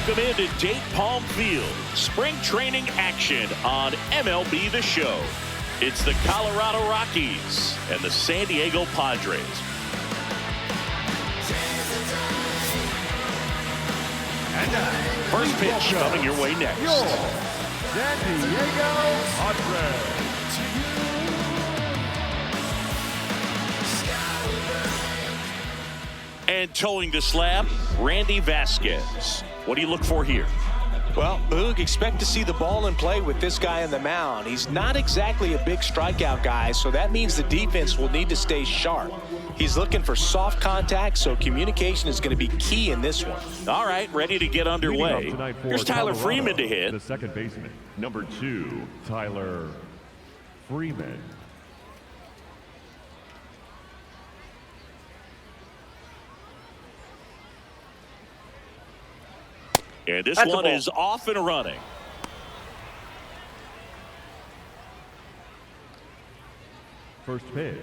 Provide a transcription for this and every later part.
welcome into Date Palm Field. Spring training action on MLB The Show. It's the Colorado Rockies and the San Diego Padres. First pitch coming your way next. Your San Diego Padres. And towing the slab, Randy Vasquez. What do you look for here? Well, Boog, expect to see the ball in play with this guy on the mound. He's not exactly a big strikeout guy, so that means the defense will need to stay sharp. He's looking for soft contact, so communication is going to be key in this one. All right, ready to get underway. Here's Tyler Colorado, Freeman to hit. The second baseman, number 2, Tyler Freeman. And this one is off and running. First pitch,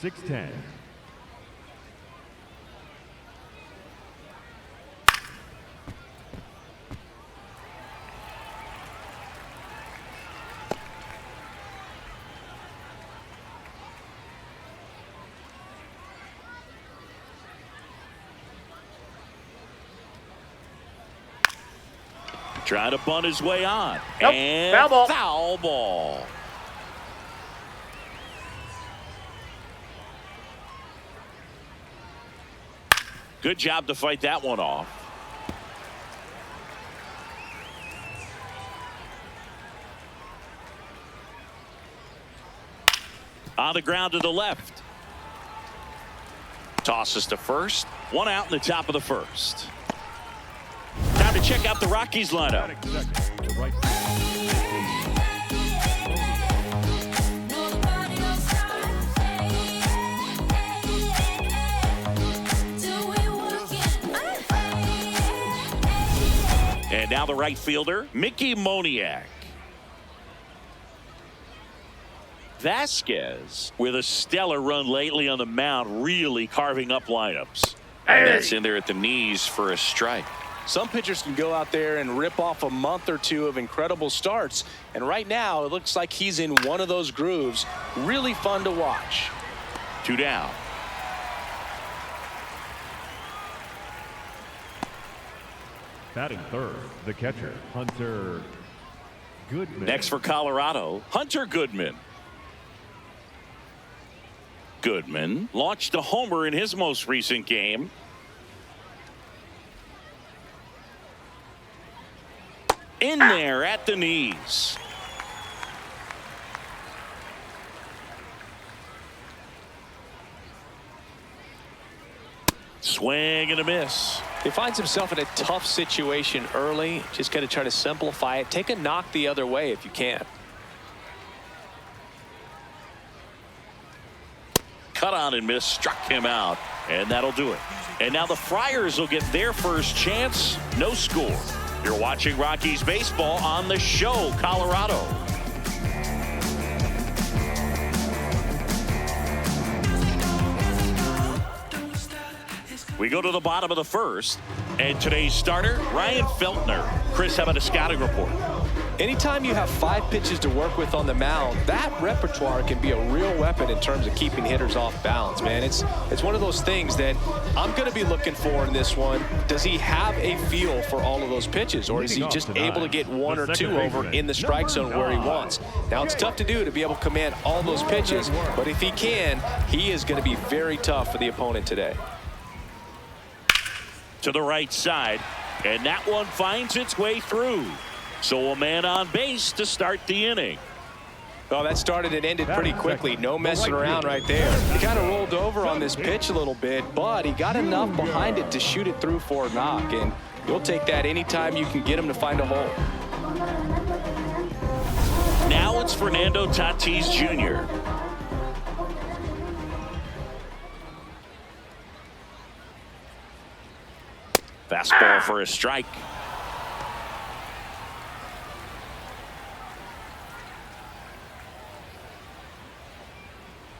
6-10. Trying to bunt his way on. Nope. And Foul ball. Foul ball. Good job to fight that one off. On the ground to the left. Tosses to first. One out in the top of the first. Time to check out the Rockies lineup. And now the right fielder, Mickey Moniak. Vasquez with a stellar run lately on the mound, really carving up lineups. And that's in there at the knees for a strike. Some pitchers can go out there and rip off a month or two of incredible starts. And right now, it looks like he's in one of those grooves. Really fun to watch. 2 down. Batting third, the catcher, Hunter Goodman. Next for Colorado, Hunter Goodman. Goodman launched a homer in his most recent game. In there at the knees. Swing and a miss. He finds himself in a tough situation early. Just got to try to simplify it. Take a knock the other way if you can. Cut on and miss, struck him out, and that'll do it. And now the Friars will get their first chance. No score. You're watching Rockies baseball on The Show, Colorado. We go to the bottom of the first, and today's starter, Ryan Feltner. Chris, how about a scouting report? Anytime you have 5 pitches to work with on the mound, that repertoire can be a real weapon in terms of keeping hitters off balance, man. It's one of those things that I'm going to be looking for in this one. Does he have a feel for all of those pitches, or is he just able to get 1 or 2 over in the strike zone where he wants? Now, it's tough to do to be able to command all those pitches, but if he can, he is going to be very tough for the opponent today. To the right side, and that one finds its way through. So a man on base to start the inning. Well, that started and ended pretty quickly. No messing around right there. He kind of rolled over on this pitch a little bit, but he got enough behind it to shoot it through for a knock. And you'll take that anytime you can get him to find a hole. Now it's Fernando Tatis Jr. Fastball for a strike.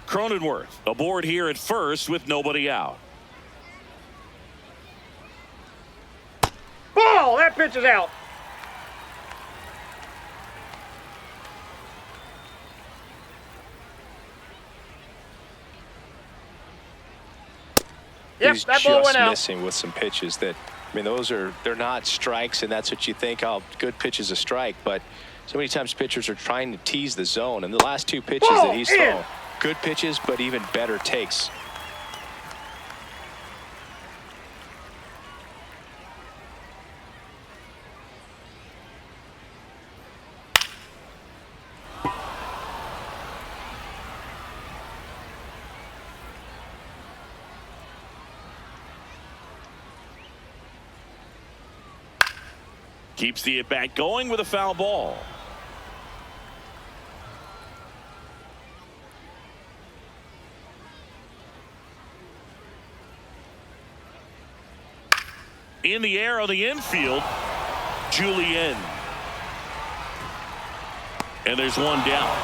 Cronenworth aboard here at first with nobody out. Ball! That pitch is out. Yep, He's that ball just went out. missing with some pitches that, I mean, they're not strikes, and that's what you think, oh, good pitch is a strike. But so many times pitchers are trying to tease the zone, and the last two pitches Ball that he's in. thrown, good pitches, but even better takes. Keeps the at-bat going with a foul ball. In the air on the infield, Julian. And there's one down.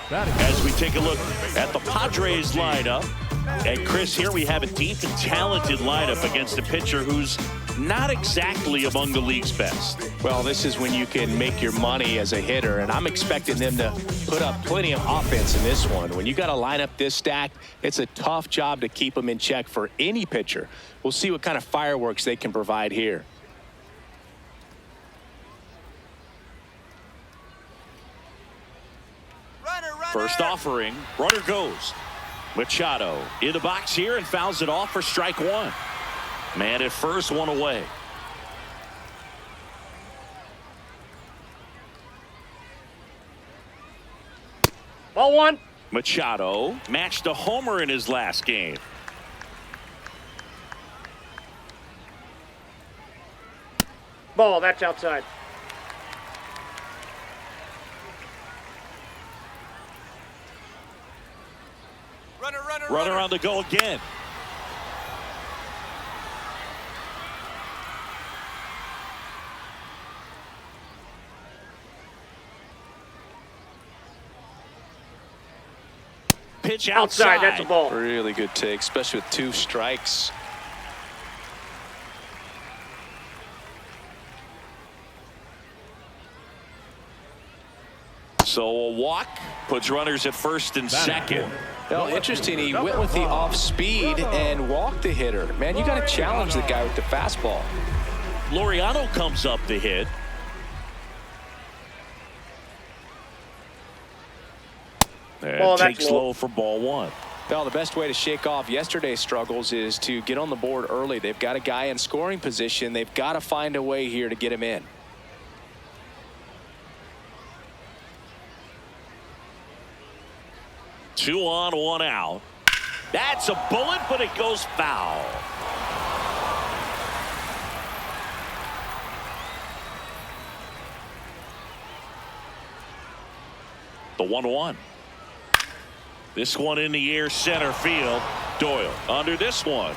As we take a look at the Padres lineup. And Chris, here we have a deep and talented lineup against a pitcher who's not exactly among the league's best. Well, this is when you can make your money as a hitter, and I'm expecting them to put up plenty of offense in this one. When you got a lineup this stacked, it's a tough job to keep them in check for any pitcher. We'll see what kind of fireworks they can provide here. First offering, runner goes. Machado in the box here and fouls it off for strike one. Man at first, one away. Ball one. Machado matched a homer in his last game. Ball, that's outside. Runner on the go again. Pitch outside. That's a ball. Really good take, especially with two strikes. So a walk puts runners at first and second. Well, interesting. He went with the off speed and walked the hitter. Man, you got to challenge the guy with the fastball. Laureano comes up to hit. And takes low for ball one. Well, the best way to shake off yesterday's struggles is to get on the board early. They've got a guy in scoring position. They've got to find a way here to get him in. Two on, one out. That's a bullet, but it goes foul. The 1-1. This one in the air, center field. Doyle under this one.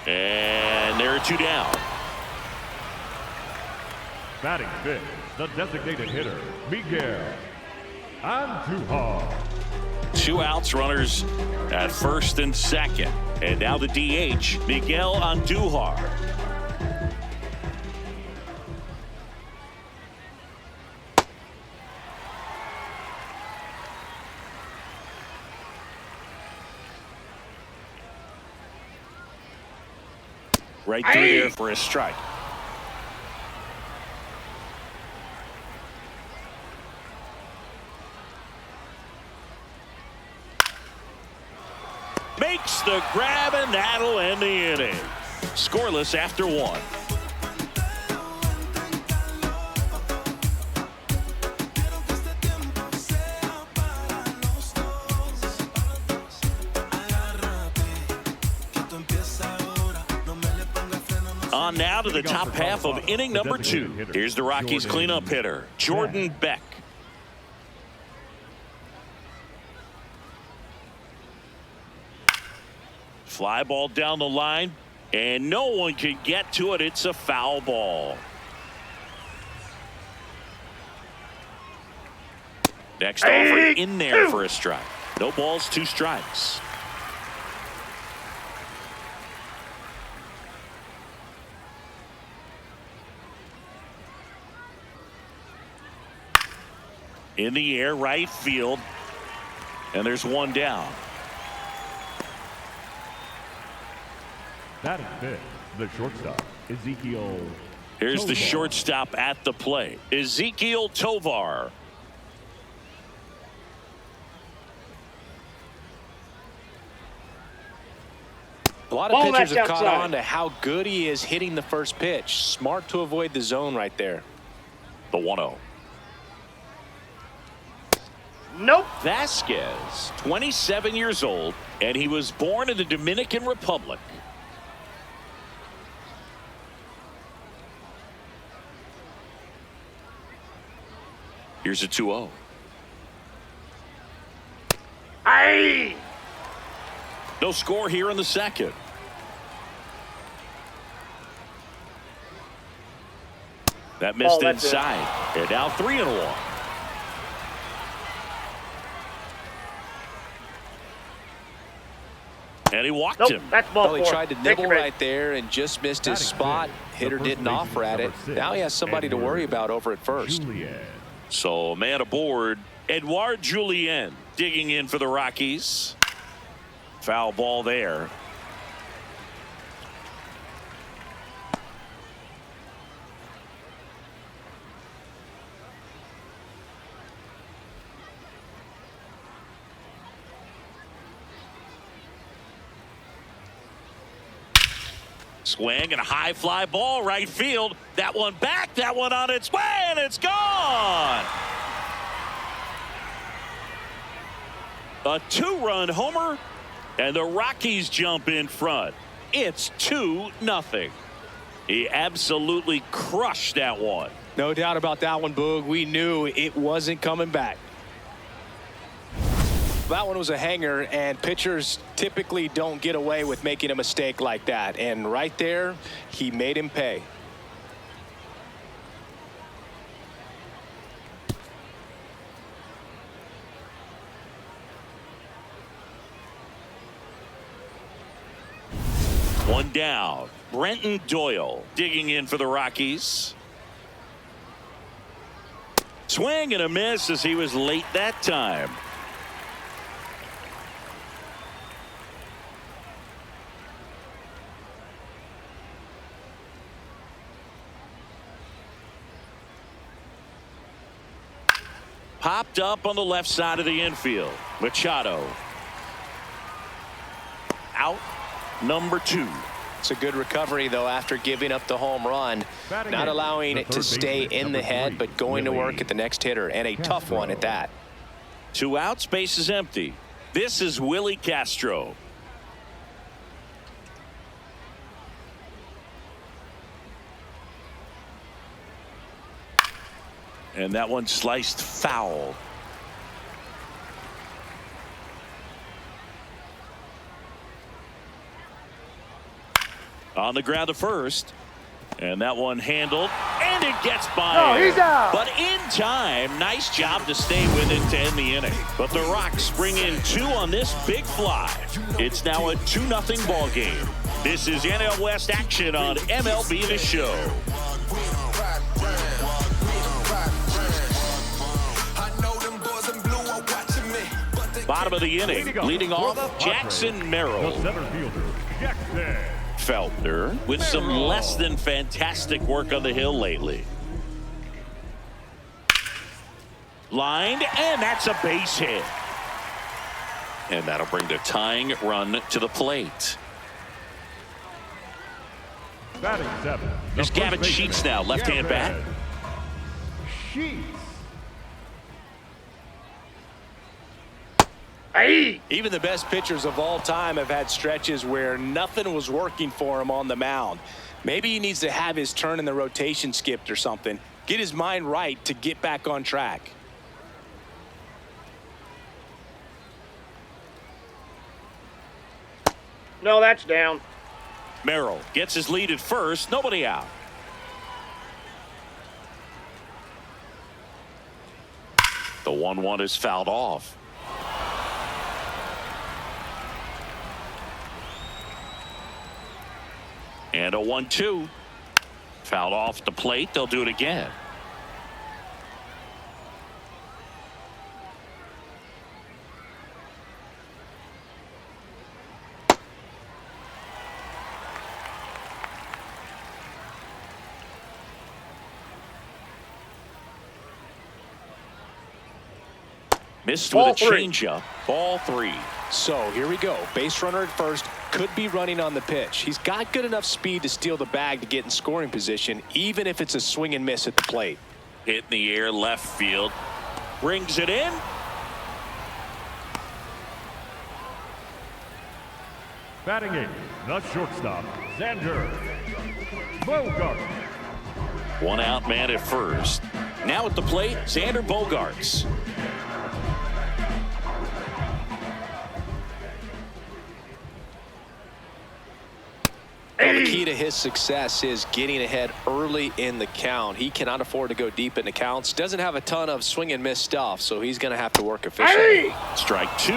And there are two down. Batting fifth, the designated hitter, Miguel Andujar. Two outs, runners at first and second. And now the DH, Miguel Andujar. Right through there for a strike. Makes the grab, and that'll end the inning. Scoreless after one. On now to the top half of inning number 2. Here's the Rockies cleanup hitter, Jordan Beck. Fly ball down the line, and no one can get to it. It's a foul ball. Next offer in there for a strike. No balls, 2 strikes. In the air, right field. And there's one down. Batting fifth, the shortstop, Ezekiel. Here's the Tovar. shortstop at the plate, Ezekiel Tovar. A lot of Ball, pitchers that's have caught outside. on to how good he is hitting the first pitch. Smart to avoid the zone right there. The 1-0. Nope. Vasquez, 27 years old, and he was born in the Dominican Republic. Here's a 2-0. Aye. No score here in the second. That missed that's it. inside. And now 3-1. And he walked Nope. him. That's ball Well, he four. tried to Take nibble your bid. right there and just missed his Batting spot. fifth, Hitter the didn't first offer at baseman, it. number six, Now he has somebody to worry about over at first. Julian. So man aboard, Edouard Julien digging in for the Rockies. Foul ball there. Swing and a high fly ball right field. That one back, that one on its way, and it's gone. A two-run homer, and the Rockies jump in front. It's 2-0. He absolutely crushed that one. No doubt about that one, Boog. We knew it wasn't coming back. That one was a hanger, and pitchers typically don't get away with making a mistake like that. And right there, he made him pay. One down. Brenton Doyle digging in for the Rockies. Swing and a miss as he was late that time. Popped up on the left side of the infield. Machado. Out. Number 2. It's a good recovery, though, after giving up the home run. Not allowing it to stay in the head, but going to work at the next hitter, and a tough one at that. 2 outs, base is empty. This is Willie Castro. And that one sliced foul. On the ground to first. And that one handled. And it gets by. No, he's out. But in time, nice job to stay with it to end the inning. But the Rocks bring in 2 on this big fly. It's now a 2-0 ball game. This is NL West action on MLB The Show. Bottom of the inning, leading off Jackson Merrill. The center fielder, Jackson. Feltner with some less than fantastic work on the hill lately. Lined, and that's a base hit. And that'll bring the tying run to the plate. Batting 7. Here's Gavin Sheets now, left-hand bat. Sheets. Aye. Even the best pitchers of all time have had stretches where nothing was working for him on the mound. Maybe he needs to have his turn in the rotation skipped or something. Get his mind right to get back on track. No, that's down. Merrill gets his lead at first, nobody out. The 1-1 is fouled off. And a 1-2. Fouled off the plate. They'll do it again. Missed Ball with a three. changeup. Ball 3. So here we go. Base runner at first. Could be running on the pitch. He's got good enough speed to steal the bag to get in scoring position, even if it's a swing and miss at the plate. Hit in the air, left field. Brings it in. Batting eighth, the shortstop, Xander Bogart. One out man at first. Now at the plate, Xander Bogaerts. Well, the key to his success is getting ahead early in the count. He cannot afford to go deep in the counts. Doesn't have a ton of swing and miss stuff, so he's going to have to work efficiently. Hey! Strike 2.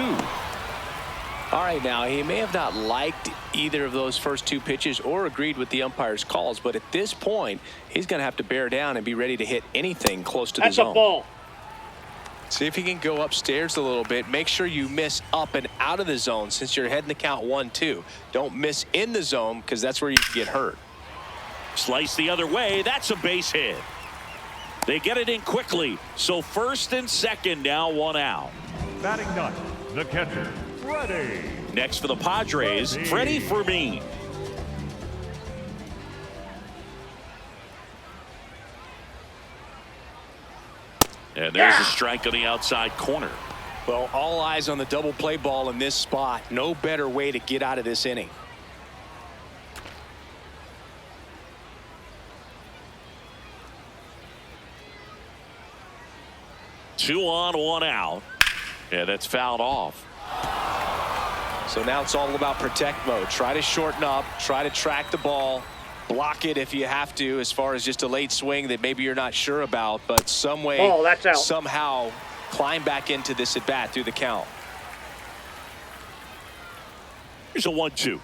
All right, now he may have not liked either of those first 2 pitches or agreed with the umpire's calls, but at this point, he's going to have to bear down and be ready to hit anything close to the That's zone. a ball. See if he can go upstairs a little bit. Make sure you miss up and out of the zone since you're heading the count 1-2. Don't miss in the zone because that's where you can get hurt. Slice the other way. That's a base hit. They get it in quickly. So first and second, now 1 out. Batting ninth, the catcher, Freddie. Next for the Padres, Freddie Fermin. And there's a strike on the outside corner. Well, all eyes on the double play ball in this spot. No better way to get out of this inning. Two on, 1 out. And that's fouled off. So now it's all about protect mode. Try to shorten up, try to track the ball, block it if you have to, as far as just a late swing that maybe you're not sure about, but some way, That's out. somehow climb back into this at bat through the count. Here's a 1-2.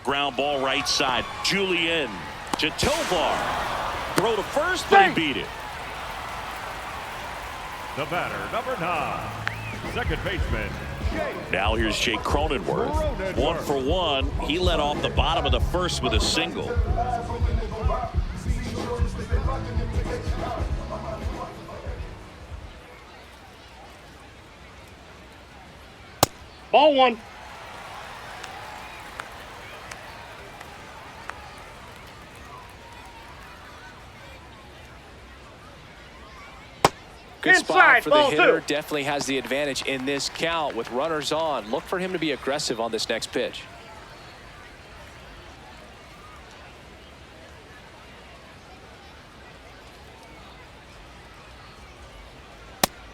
Ground ball right side. Julian to Tovar. Throw to first, but he beat it. The batter, number 9, second baseman, Jake. Now here's Jake Cronenworth. 1 for 1. He led off the bottom of the first with a single. Ball 1. Good spot Inside, for the ball hitter. 2. Definitely has the advantage in this count with runners on. Look for him to be aggressive on this next pitch.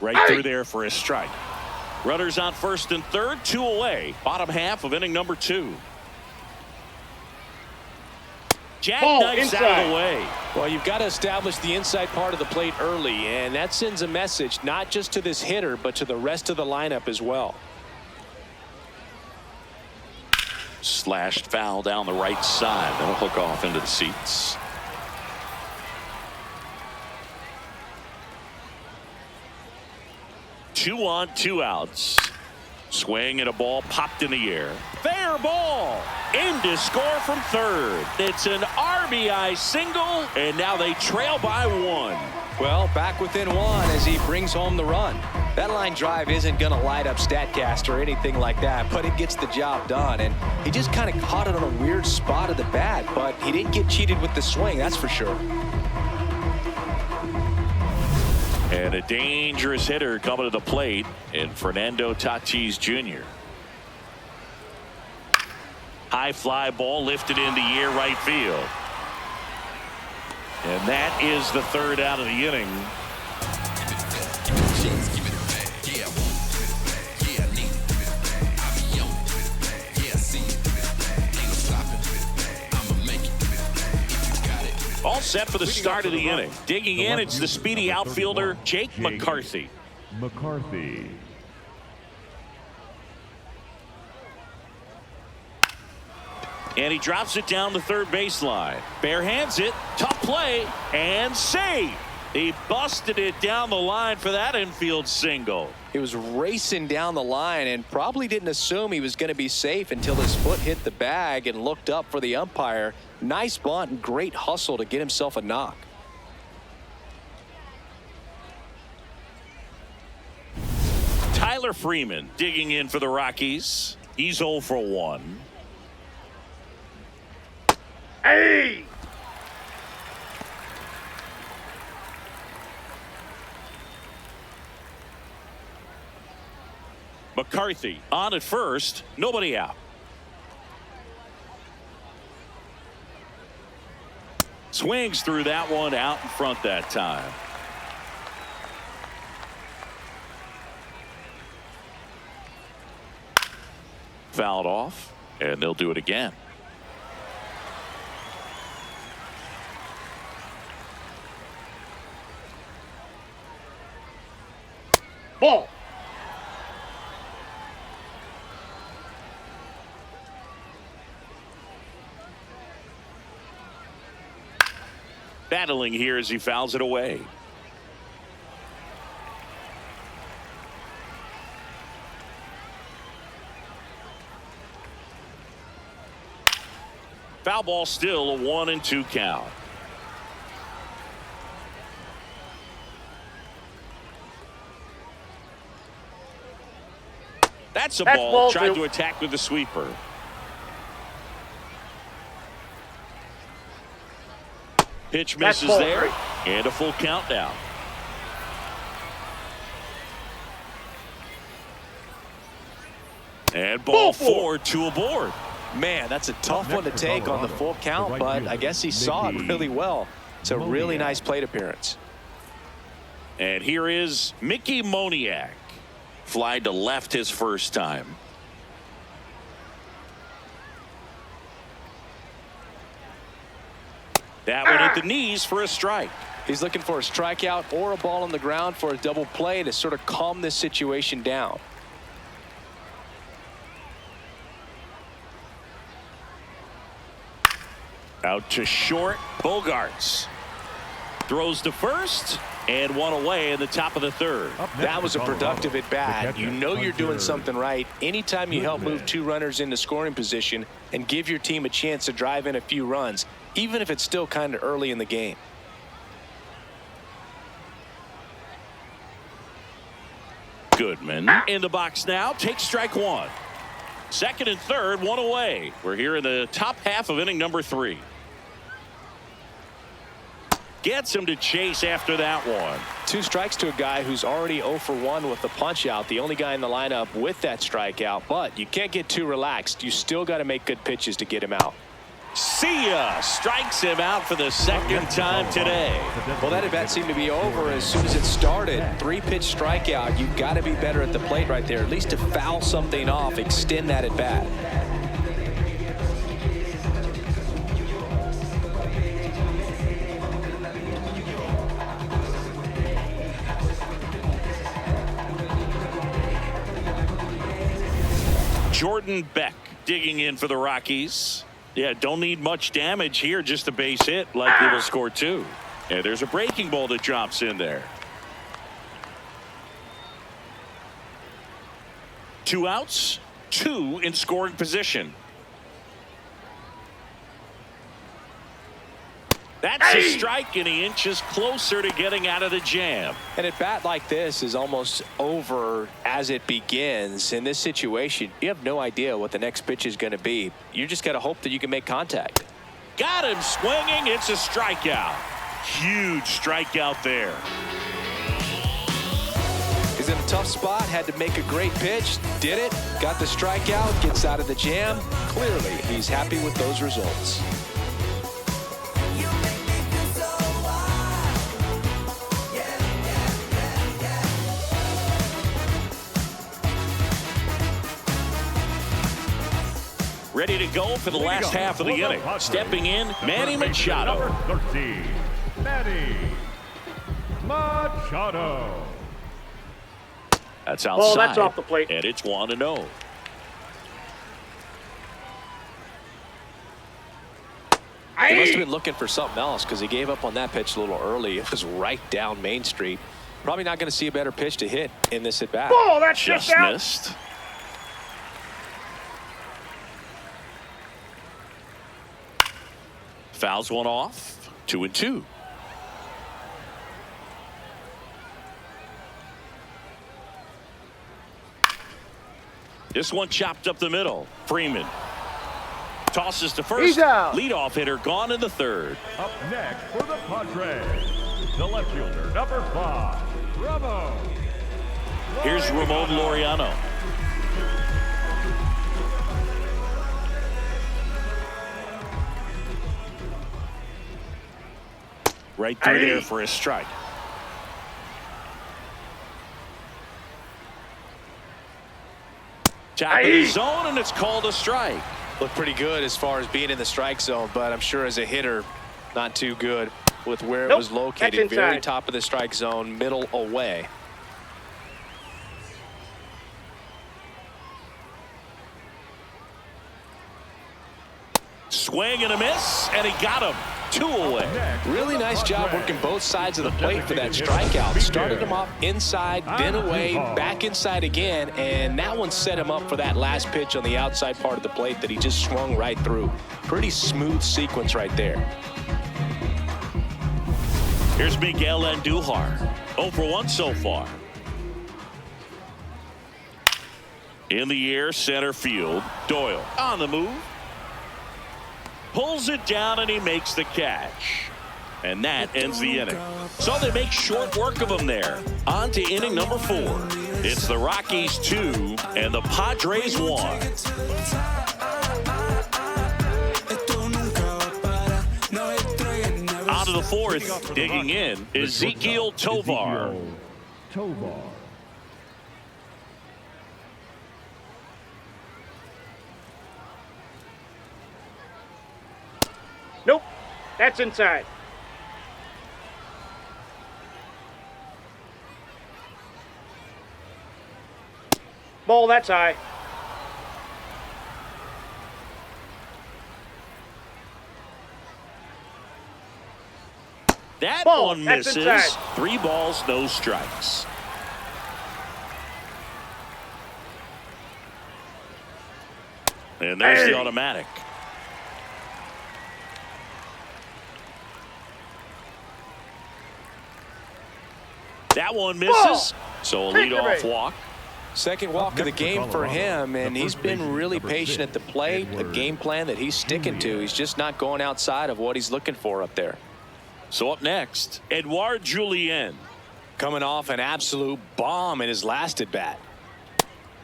Right through there for a strike. Runners on first and third, 2 away. Bottom half of inning number 2. Jackknifes out of the way. Well, you've got to establish the inside part of the plate early, and that sends a message not just to this hitter, but to the rest of the lineup as well. Slashed foul down the right side. That'll hook off into the seats. Two on, 2 outs. Swing and a ball popped in the air. Fair ball. In to score from third. It's an RBI single, and now they trail by 1. Well, back within 1 as he brings home the run. That line drive isn't going to light up StatCast or anything like that, but it gets the job done. And he just kind of caught it on a weird spot of the bat, but he didn't get cheated with the swing, that's for sure. And a dangerous hitter coming to the plate in Fernando Tatis Jr. High fly ball lifted in the air right field. And that is the 3rd out of the inning. All set for the start of the inning. Digging in, it's the speedy outfielder, Jake McCarthy. McCarthy. And he drops it down the third baseline. Barehands it, tough play, and save. He busted it down the line for that infield single. He was racing down the line and probably didn't assume he was going to be safe until his foot hit the bag and looked up for the umpire. Nice bunt and great hustle to get himself a knock. Tyler Freeman digging in for the Rockies. He's 0 for 1. Hey! McCarthy on at first. Nobody out. Swings through that one, out in front that time. Fouled off, and they'll do it again. Ball. Battling here as he fouls it away. Foul ball, still a 1-2 count. That's a ball. Tried to attack with the sweeper. Pitch misses there, and a full count down. And ball 4, 2 aboard. Man, that's a tough one to take on the full count, but I guess he saw it really well. It's a really nice plate appearance. And here is Mickey Moniak. Fly to left his first time. That one hit the knees for a strike. He's looking for a strikeout or a ball on the ground for a double play to sort of calm this situation down. Out to short. Bogarts throws to first, and one away in the top of the third. That was a productive at bat. You know you're doing something right anytime you help move 2 runners into scoring position and give your team a chance to drive in a few runs, even if it's still kind of early in the game. Goodman in the box now. Takes strike 1. Second and third, 1 away. We're here in the top half of inning number 3. Gets him to chase after that one. 2 strikes to a guy who's already 0 for 1 with the punch out. The only guy in the lineup with that strikeout, but you can't get too relaxed. You still got to make good pitches to get him out. See ya. Strikes him out for the second time today. Well, that at bat seemed to be over as soon as it started. 3-pitch strikeout. You've got to be better at the plate right there, at least to foul something off, extend that at bat. Jordan Beck digging in for the Rockies. Yeah, don't need much damage here, just a base hit. Likely will score 2. And there's a breaking ball that drops in there. 2 outs, 2 in scoring position. That's a strike, and he inches closer to getting out of the jam. And at bat like this is almost over as it begins. In this situation, you have no idea what the next pitch is going to be. You just got to hope that you can make contact. Got him swinging. It's a strikeout. Huge strikeout there. He's in a tough spot, had to make a great pitch, did it, got the strikeout, gets out of the jam. Clearly, he's happy with those results. Ready to go for the last half of the inning. Stepping in, Manny Machado. Number 13, Manny Machado. That's outside. Ball, that's off the plate. And it's 1-0. He must have been looking for something else because he gave up on that pitch a little early. It was right down Main Street. Probably not going to see a better pitch to hit in this at bat. Ball, that's Just out. missed. Fouls one off. 2-2. This one chopped up the middle. Freeman tosses to first. He's out. Leadoff hitter gone in the third. Up next for the Padres, the left fielder, number 5, Ramon. Here's Ramon Laureano. Right through there for a strike. Top of the zone, and it's called a strike. Looked pretty good as far as being in the strike zone, but I'm sure as a hitter, not too good with where it was located. Very top of the strike zone, middle away. Swing and a miss, and he got him. 2 away. Really nice job working both sides of the plate for that strikeout. Started him off inside, then away, back inside again, and that one set him up for that last pitch on the outside part of the plate that he just swung right through. Pretty smooth sequence right there. Here's Miguel Andujar. 0 for 1 so far. In the air, center field. Doyle on the move. Pulls it down, and he makes the catch. And that ends the inning. So they make short work of him there. On to inning number 4. It's the Rockies 2 and the Padres 1. On to the 4th. Digging in, Ezequiel Tovar. Nope. That's inside. Ball, that's high. That Ball, one that's misses. inside. 3 balls, no strikes. And there's the automatic. That one misses. So a leadoff walk. Second walk of the game for him, and he's been really patient at the plate. A game plan that he's sticking to. He's just not going outside of what he's looking for up there. So up next, Edouard Julien. Coming off an absolute bomb in his last at bat.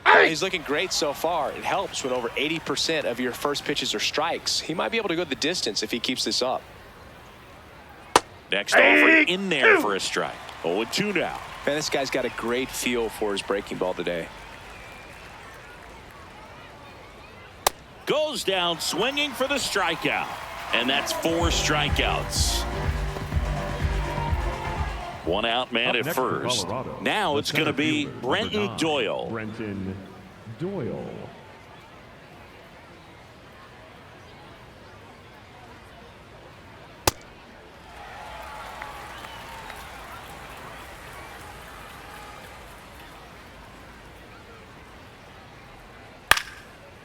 He's looking great so far. It helps when over 80% of your first pitches are strikes. He might be able to go the distance if he keeps this up. Next offer in there for a strike. 0-2 now. Man, this guy's got a great feel for his breaking ball today. Goes down swinging for the strikeout. And that's 4 strikeouts. 1 out man at first. Now it's going to be Brenton Doyle. Brenton Doyle.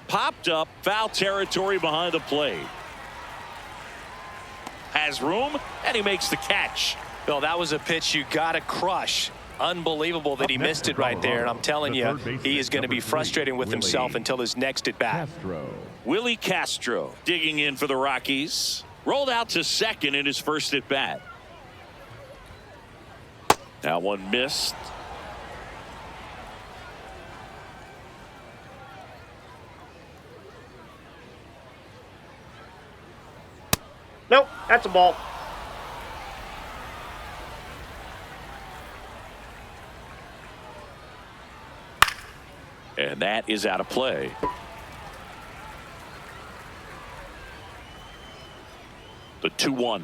Popped up, foul territory behind the plate. Has room, and he makes the catch. Well, that was a pitch you got to crush. Unbelievable that he missed it right there. And I'm telling you, he is going to be frustrated with himself until his next at bat. Willie Castro digging in for the Rockies. Rolled out to second in his first at bat. That one missed. Nope, that's a ball. And that is out of play. The 2-1.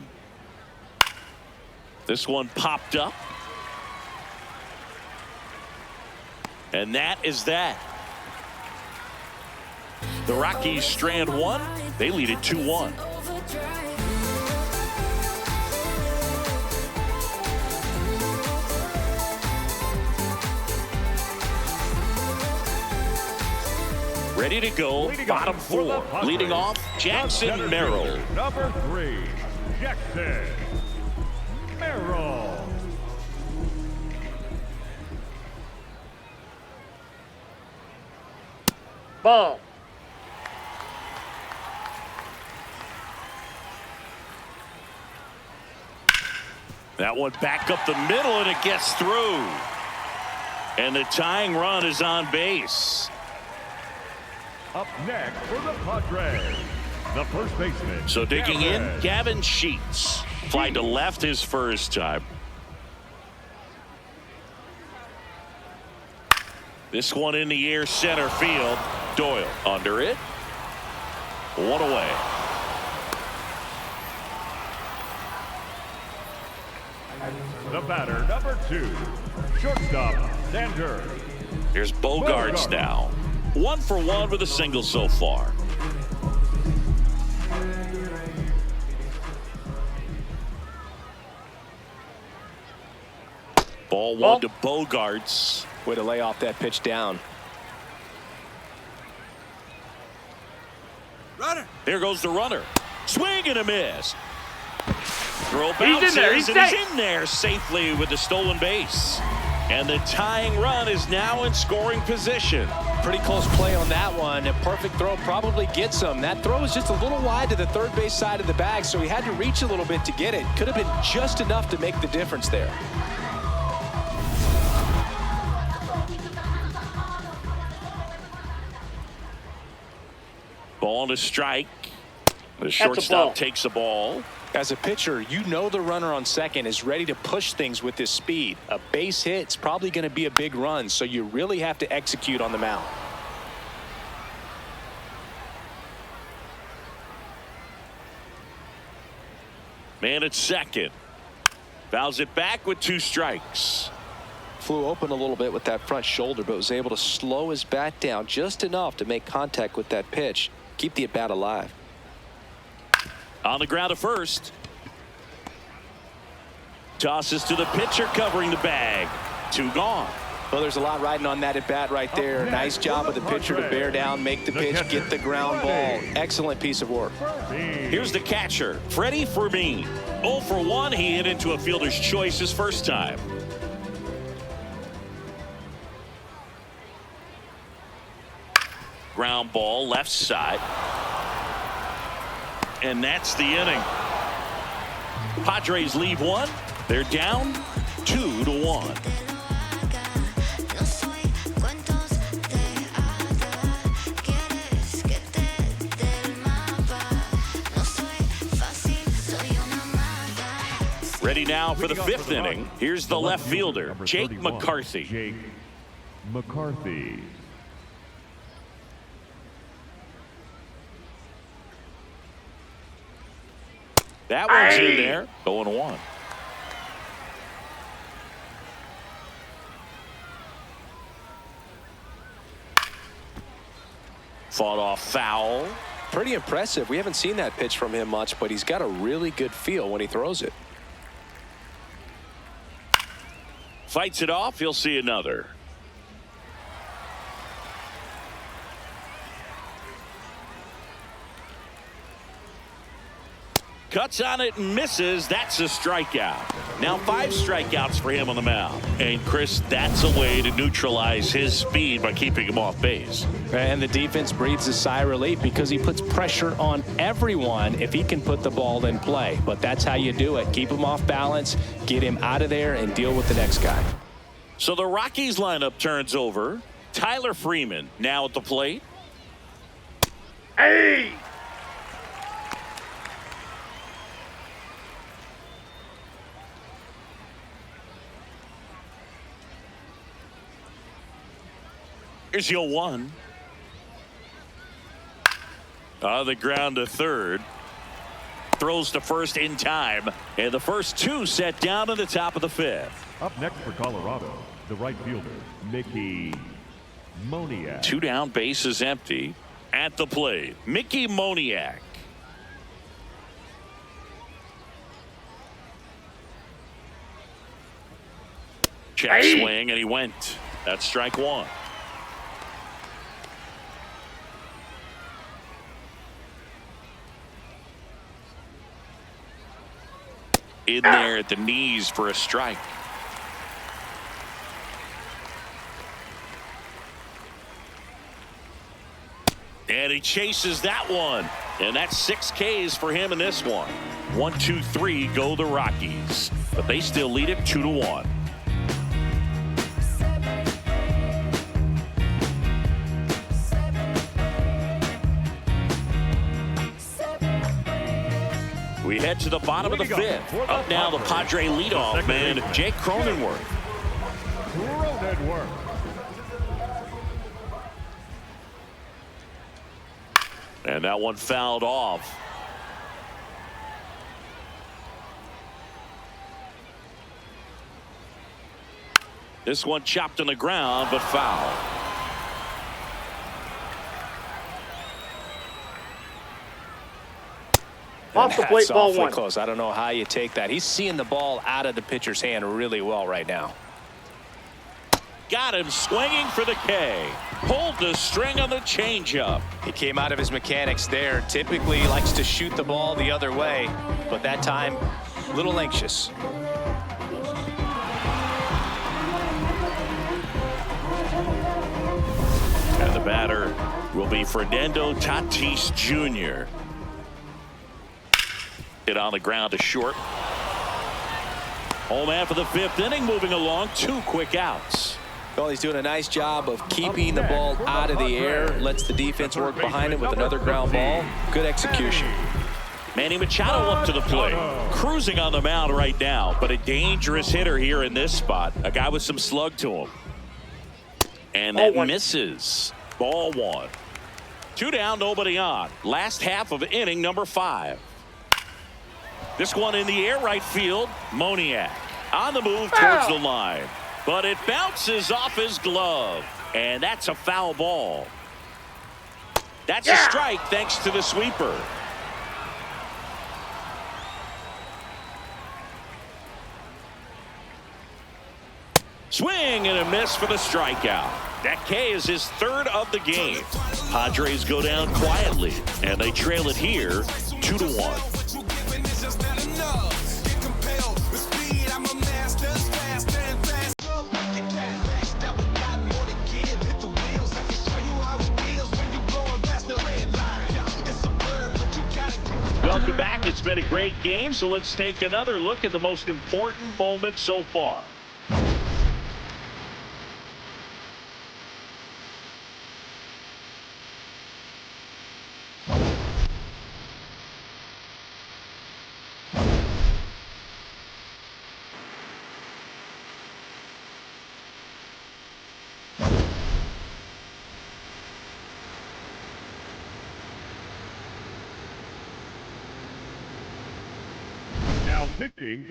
This one popped up. And that is that. The Rockies strand 1. They lead it 2-1. Ready to go, bottom 4. Leading off, Jackson Merrill. Number 3, Jackson Merrill. Ball. That one back up the middle, and it gets through. And the tying run is on base. Up next for the Padres, the first baseman. So digging in, Gavin Sheets. Fly to left his first time. This one in the air, center field. Doyle under it. One away. The batter, number 2, shortstop, Sander. Here's Bogarts now. 1 for 1 with a single so far. Ball 1 to Bogarts. Way to lay off that pitch down. Runner. Here goes the runner. Swing and a miss. Throw He's bounces, in there. He's and safe. he's in there safely with the stolen base. And the tying run is now in scoring position. Pretty close play on that one. A perfect throw probably gets him. That throw was just a little wide to the third base side of the bag, so he had to reach a little bit to get it. Could have been just enough to make the difference there. Ball to strike. The ball. shortstop takes the ball. As a pitcher, you know the runner on second is ready to push things with his speed. A base hit's probably going to be a big run, so you really have to execute on the mound. Man at second. Fouls it back with 2 strikes. Flew open a little bit with that front shoulder, but was able to slow his bat down just enough to make contact with that pitch. Keep the at-bat alive. On the ground to first. Tosses to the pitcher covering the bag. 2 gone. Well, there's a lot riding on that at-bat right there. Nice job of the pitcher to bear down, make the pitch, get the ground ball. Excellent piece of work. Here's the catcher, Freddie Fermin. 0 for 1. He hit into a fielder's choice his first time. Ground ball left side. And that's the inning. Padres leave 1. They're down 2-1. Ready now for the 5th inning. Here's the left fielder, Jake McCarthy. Jake McCarthy. That one's in there. 0-1. Fought off foul. Pretty impressive. We haven't seen that pitch from him much, but he's got a really good feel when he throws it. Fights it off. He'll see another. Cuts on it and misses. That's a strikeout. Now 5 strikeouts for him on the mound. And Chris, that's a way to neutralize his speed by keeping him off base. And the defense breathes a sigh of relief because he puts pressure on everyone if he can put the ball in play. But that's how you do it. Keep him off balance, get him out of there, and deal with the next guy. So the Rockies lineup turns over. Tyler Freeman now at the plate. Hey! Here's your 1. On the ground to third. Throws to first in time. And the first 2 set down at the top of the 5th. Up next for Colorado, the right fielder, Mickey Moniak. 2 down, bases empty. At the plate, Mickey Moniak. Check swing, and he went. That's strike 1. In there at the knees for a strike. And he chases that one. And that's 6 Ks for him in this one. 1, 2, 3 go the Rockies. But they still lead it 2-1. We head to the bottom of the 5th. Up now the Padre leadoff man, Jake Cronenworth. And that one fouled off. This one chopped on the ground, but foul. Off the plate, ball 1. Close. I don't know how you take that. He's seeing the ball out of the pitcher's hand really well right now. Got him swinging for the K. Pulled the string on the changeup. He came out of his mechanics there. Typically he likes to shoot the ball the other way, but that time a little anxious. And the batter will be Fernando Tatis Jr. Hit on the ground to short. Home after the 5th inning, moving along, 2 quick outs. Well, he's doing a nice job of keeping the ball out of the air. Lets the defense work behind him with another ground ball. Good execution. Manny Machado up to the plate. Cruising on the mound right now, but a dangerous hitter here in this spot. A guy with some slug to him. And that misses. Ball 1. 2 down, nobody on. Last half of inning number 5. This one in the air, right field. Moniak on the move towards the line. But it bounces off his glove. And that's a foul ball. That's a strike thanks to the sweeper. Swing and a miss for the strikeout. That K is his 3rd of the game. Padres go down quietly, and they trail it here 2-1. Welcome back. It's been a great game, so let's take another look at the most important moment so far.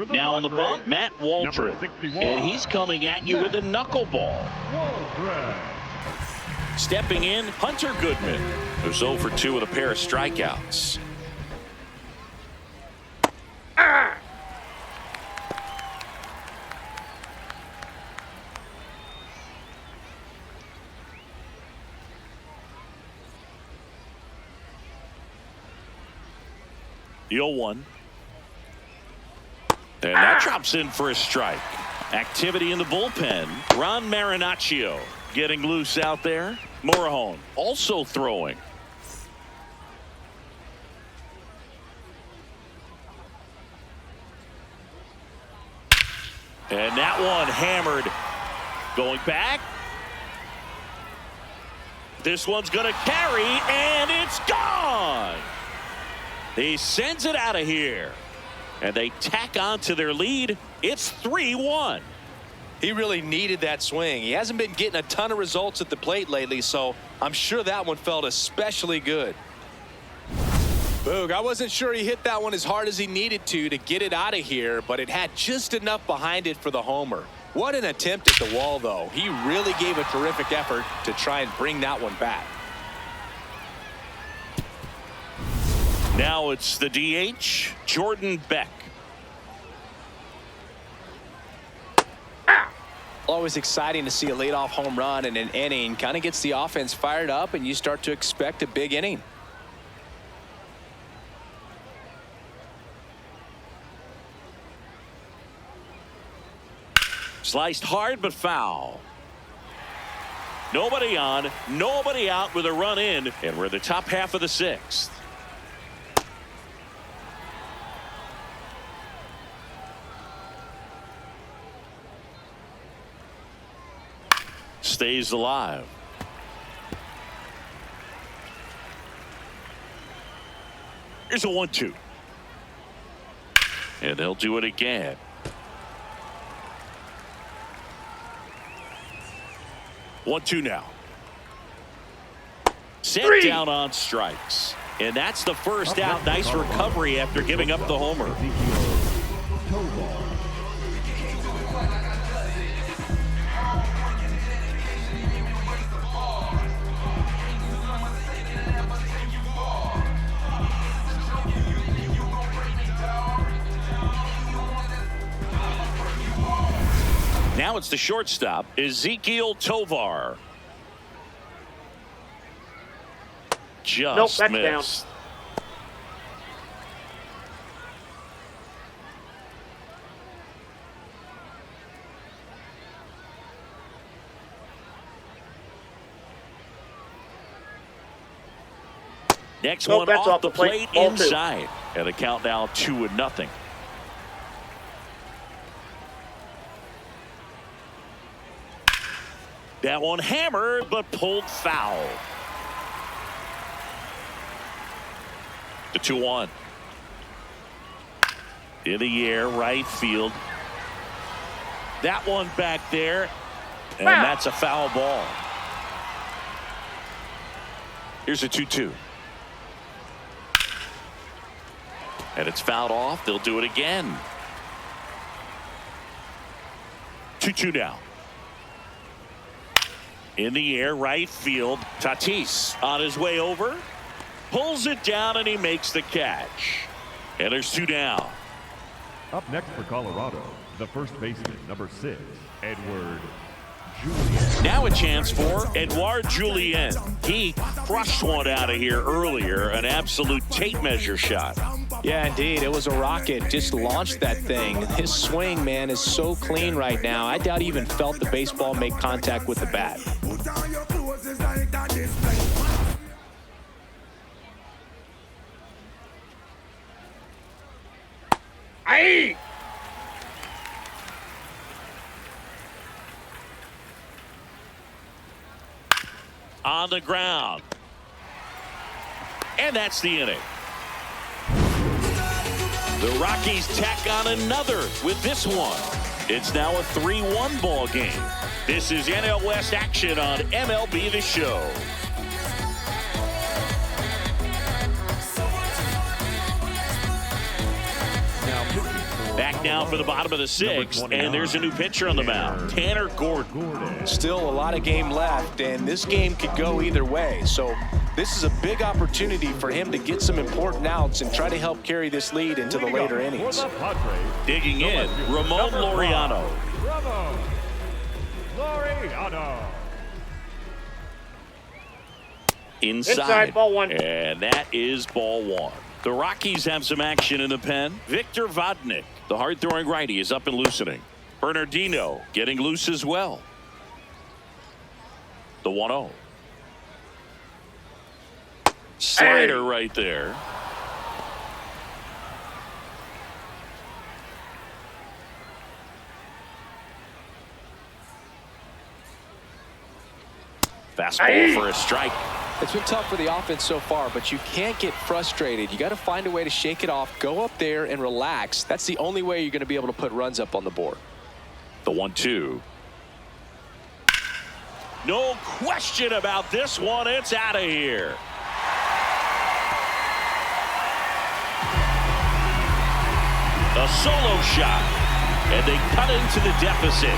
Now on the bump, Matt Walter. And he's coming at you with a knuckleball. Stepping in, Hunter Goodman, who's 0 for 2 with a pair of strikeouts. The 0-1. And that drops in for a strike. Activity in the bullpen. Ron Marinaccio getting loose out there. Morejon also throwing. And that one hammered. Going back. This one's going to carry, and it's gone. He sends it out of here. And they tack on to their lead. It's 3-1. He really needed that swing. He hasn't been getting a ton of results at the plate lately, so I'm sure that one felt especially good. Boog, I wasn't sure he hit that one as hard as he needed to get it out of here, but it had just enough behind it for the homer. What an attempt at the wall, though. He really gave a terrific effort to try and bring that one back. Now it's the DH, Jordan Beck. Always exciting to see a leadoff home run in an inning. Kind of gets the offense fired up, and you start to expect a big inning. Sliced hard but foul. Nobody on, nobody out with a run in, and we're in the top half of the sixth. Stays alive. Here's a 1-2. And they'll do it again. One, two now. Set down on strikes. And that's the first out. Nice recovery after giving up the homer. Now it's the shortstop, Ezekiel Tovar. Just that's missed. down. Next one that's off the plate Ball inside. And the count now 2-0. That one hammered, but pulled foul. The 2-1. In the air, right field. That one back there, and that's a foul ball. Here's a 2-2. And it's fouled off. They'll do it again. 2-2 now. In the air, right field. Tatis on his way over. Pulls it down, and he makes the catch. And there's 2 down. Up next for Colorado, the first baseman, number 6, Edward Julien. Now a chance for Edouard Julien. He crushed one out of here earlier. An absolute tape measure shot. Yeah, indeed. It was a rocket. Just launched that thing. His swing, man, is so clean right now. I doubt he even felt the baseball make contact with the bat. Aye. On the ground. And that's the inning. The Rockies tack on another with this one. It's now a 3-1 ball game. This is NL West action on MLB The Show. Back now for the bottom of the sixth, and there's a new pitcher on the mound, Tanner Gordon. Still a lot of game left, and this game could go either way. So this is a big opportunity for him to get some important outs and try to help carry this lead into the later innings. Digging in, Ramon Laureano. Ramon Laureano. Inside, ball 1. And that is ball 1. The Rockies have some action in the pen. Victor Vodnik, the hard-throwing righty, is up and loosening. Bernardino getting loose as well. The 1-0. Slider right there. Fastball for a strike. It's been tough for the offense so far, but you can't get frustrated. You got to find a way to shake it off, go up there and relax. That's the only way you're going to be able to put runs up on the board. The 1-2. No question about this one. It's out of here. A solo shot, and they cut into the deficit.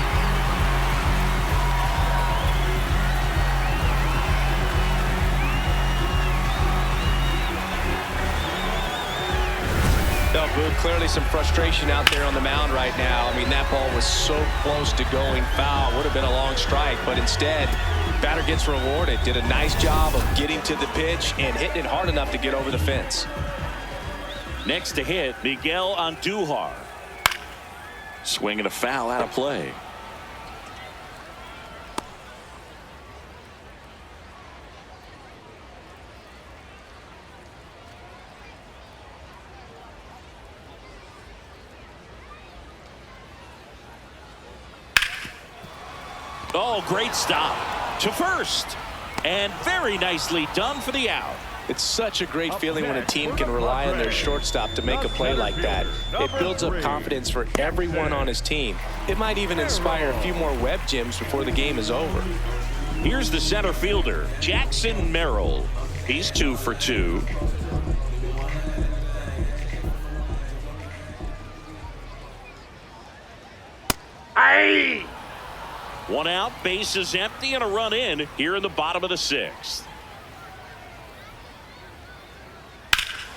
No, Boone, clearly some frustration out there on the mound right now. I mean, that ball was so close to going foul. Would have been a long strike, but instead, batter gets rewarded. Did a nice job of getting to the pitch and hitting it hard enough to get over the fence. Next to hit, Miguel Andujar. Swinging a foul out of play. Oh, great stop to first. And very nicely done for the out. It's such a great feeling when a team can rely on their shortstop to make a play like that. It builds up confidence for everyone on his team. It might even inspire a few more web gems before the game is over. Here's the center fielder, Jackson Merrill. He's 2 for 2. Aye! One out, bases empty, and a run in here in the bottom of the 6th.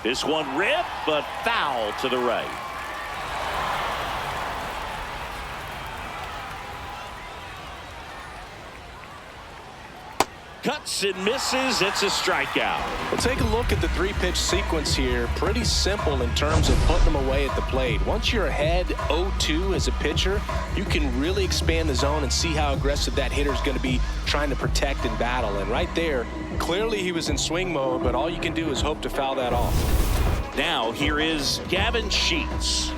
This one ripped, but foul to the right. Cuts and misses. It's a strikeout. Well, take a look at the 3-pitch sequence here. Pretty simple in terms of putting them away at the plate. Once you're ahead 0-2 as a pitcher, you can really expand the zone and see how aggressive that hitter is going to be trying to protect and battle. And right there, clearly he was in swing mode, but all you can do is hope to foul that off. Now here is Gavin Sheets.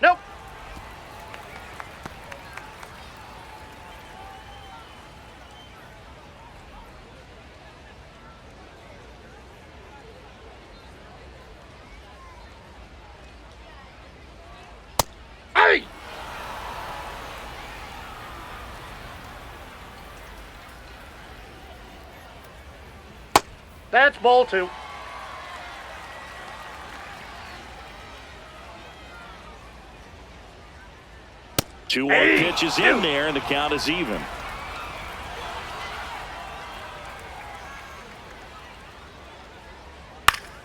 Nope. Aye! That's ball 2. Two more pitches in there, and the count is even.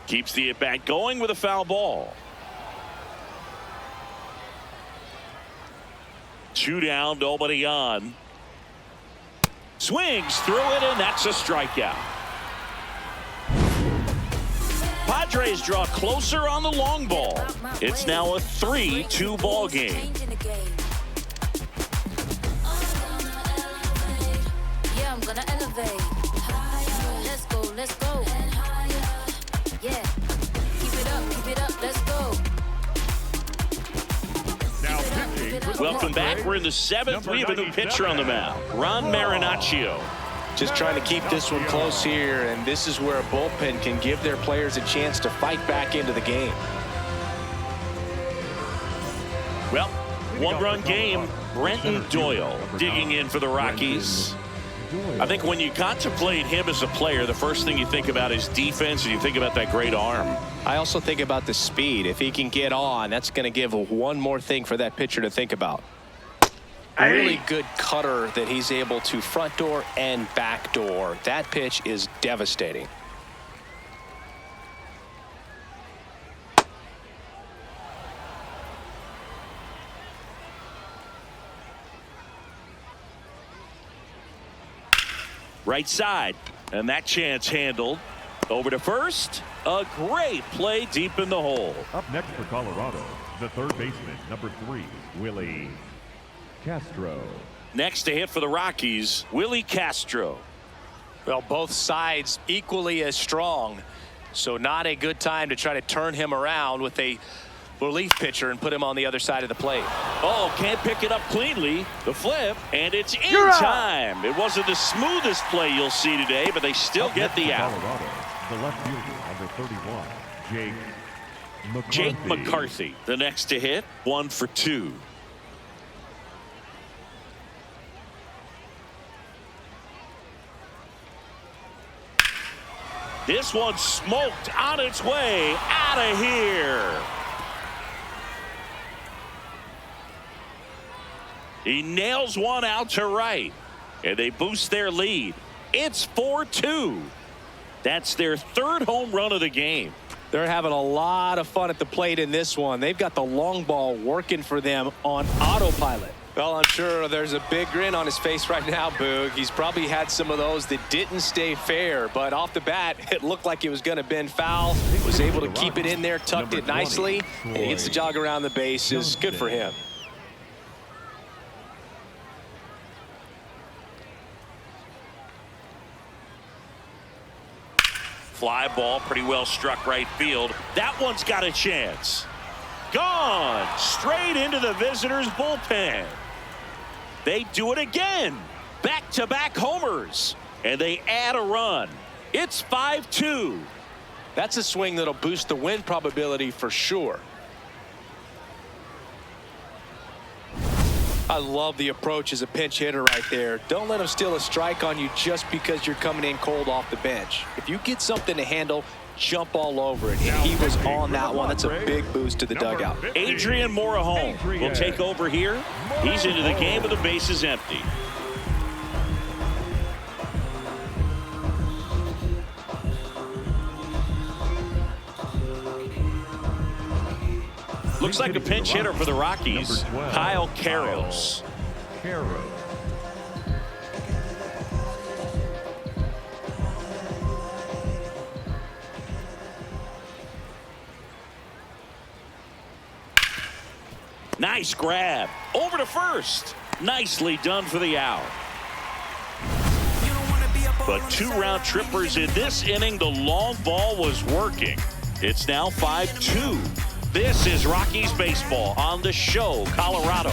Keeps the at-bat going with a foul ball. 2 down, nobody on. Swings through it, and that's a strikeout. Padres draw closer on the long ball. It's now a 3-2 ball game. Yeah, I'm gonna elevate. Let's go, let's go. Yeah, keep it up, let's go. Now pitching. Welcome back. We're in the 7th. We have a new pitcher on the mound, Ron Marinaccio. Just trying to keep this one close here, and this is where a bullpen can give their players a chance to fight back into the game. Well, 1-run game. Brenton Doyle digging in for the Rockies. I think when you contemplate him as a player, the first thing you think about is defense, and you think about that great arm. I also think about the speed. If he can get on, that's going to give one more thing for that pitcher to think about. A really good cutter that he's able to front door and back door. That pitch is devastating. Right side, and that chance handled. Over to first. A great play deep in the hole. Up next for Colorado, the third baseman, number 3, Willie Castro. Next to hit for the Rockies, Willie Castro. Well, both sides equally as strong, so not a good time to try to turn him around with a relief pitcher and put him on the other side of the plate. Oh, can't pick it up cleanly. The flip, and it's in You're out. time. It wasn't the smoothest play you'll see today, but they still Up get next the for out. Colorado, the left fielder, number 31, Jake McCarthy. Jake McCarthy, the next to hit, 1 for 2. This one smoked on its way out of here. He nails one out to right, and they boost their lead. It's 4-2. That's their 3rd home run of the game. They're having a lot of fun at the plate in this one. They've got the long ball working for them on autopilot. Well, I'm sure there's a big grin on his face right now, Boog. He's probably had some of those that didn't stay fair, but off the bat, it looked like it was going to bend foul. Was able to keep it in there, tucked it nicely, and he gets the jog around the bases. Good for him. Fly ball, pretty well struck right field. That one's got a chance. Gone straight into the visitors' bullpen. They do it again. Back-to-back homers. And they add a run. It's 5-2. That's a swing that'll boost the win probability for sure. I love the approach as a pinch hitter right there. Don't let him steal a strike on you just because you're coming in cold off the bench. If you get something to handle, jump all over it. And he was on that one. That's a big boost to the dugout. Adrian Morejon will take over here. He's into the game with the bases empty. Looks like a pinch hitter for the Rockies, Kyle Carroll. Nice grab. Over to first. Nicely done for the out. But 2 round trippers in this inning. The long ball was working. It's now 5-2. This is Rockies baseball on the show, Colorado.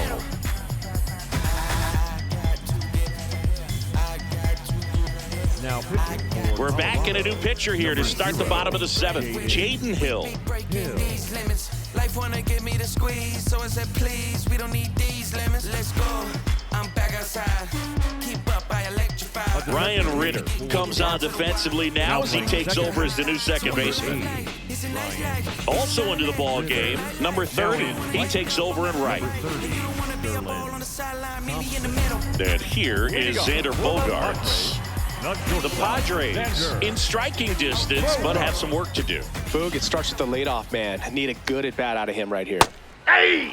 Now pitching for We're back in a new pitcher here to start the bottom of the 7th. Jaden Hill. Life wanna give me the squeeze, so I said please, we don't need these lemons. Let's go. I'm back outside. Keep up, I electrify. Ryan Ritter comes on defensively now as he takes over as the new second baseman. Also into the ball game, number 30. He takes over in right. And here is Xander Bogaerts. The Padres in striking distance, but have some work to do. Boog, it starts with the leadoff man. Need a good at bat out of him right here. Hey!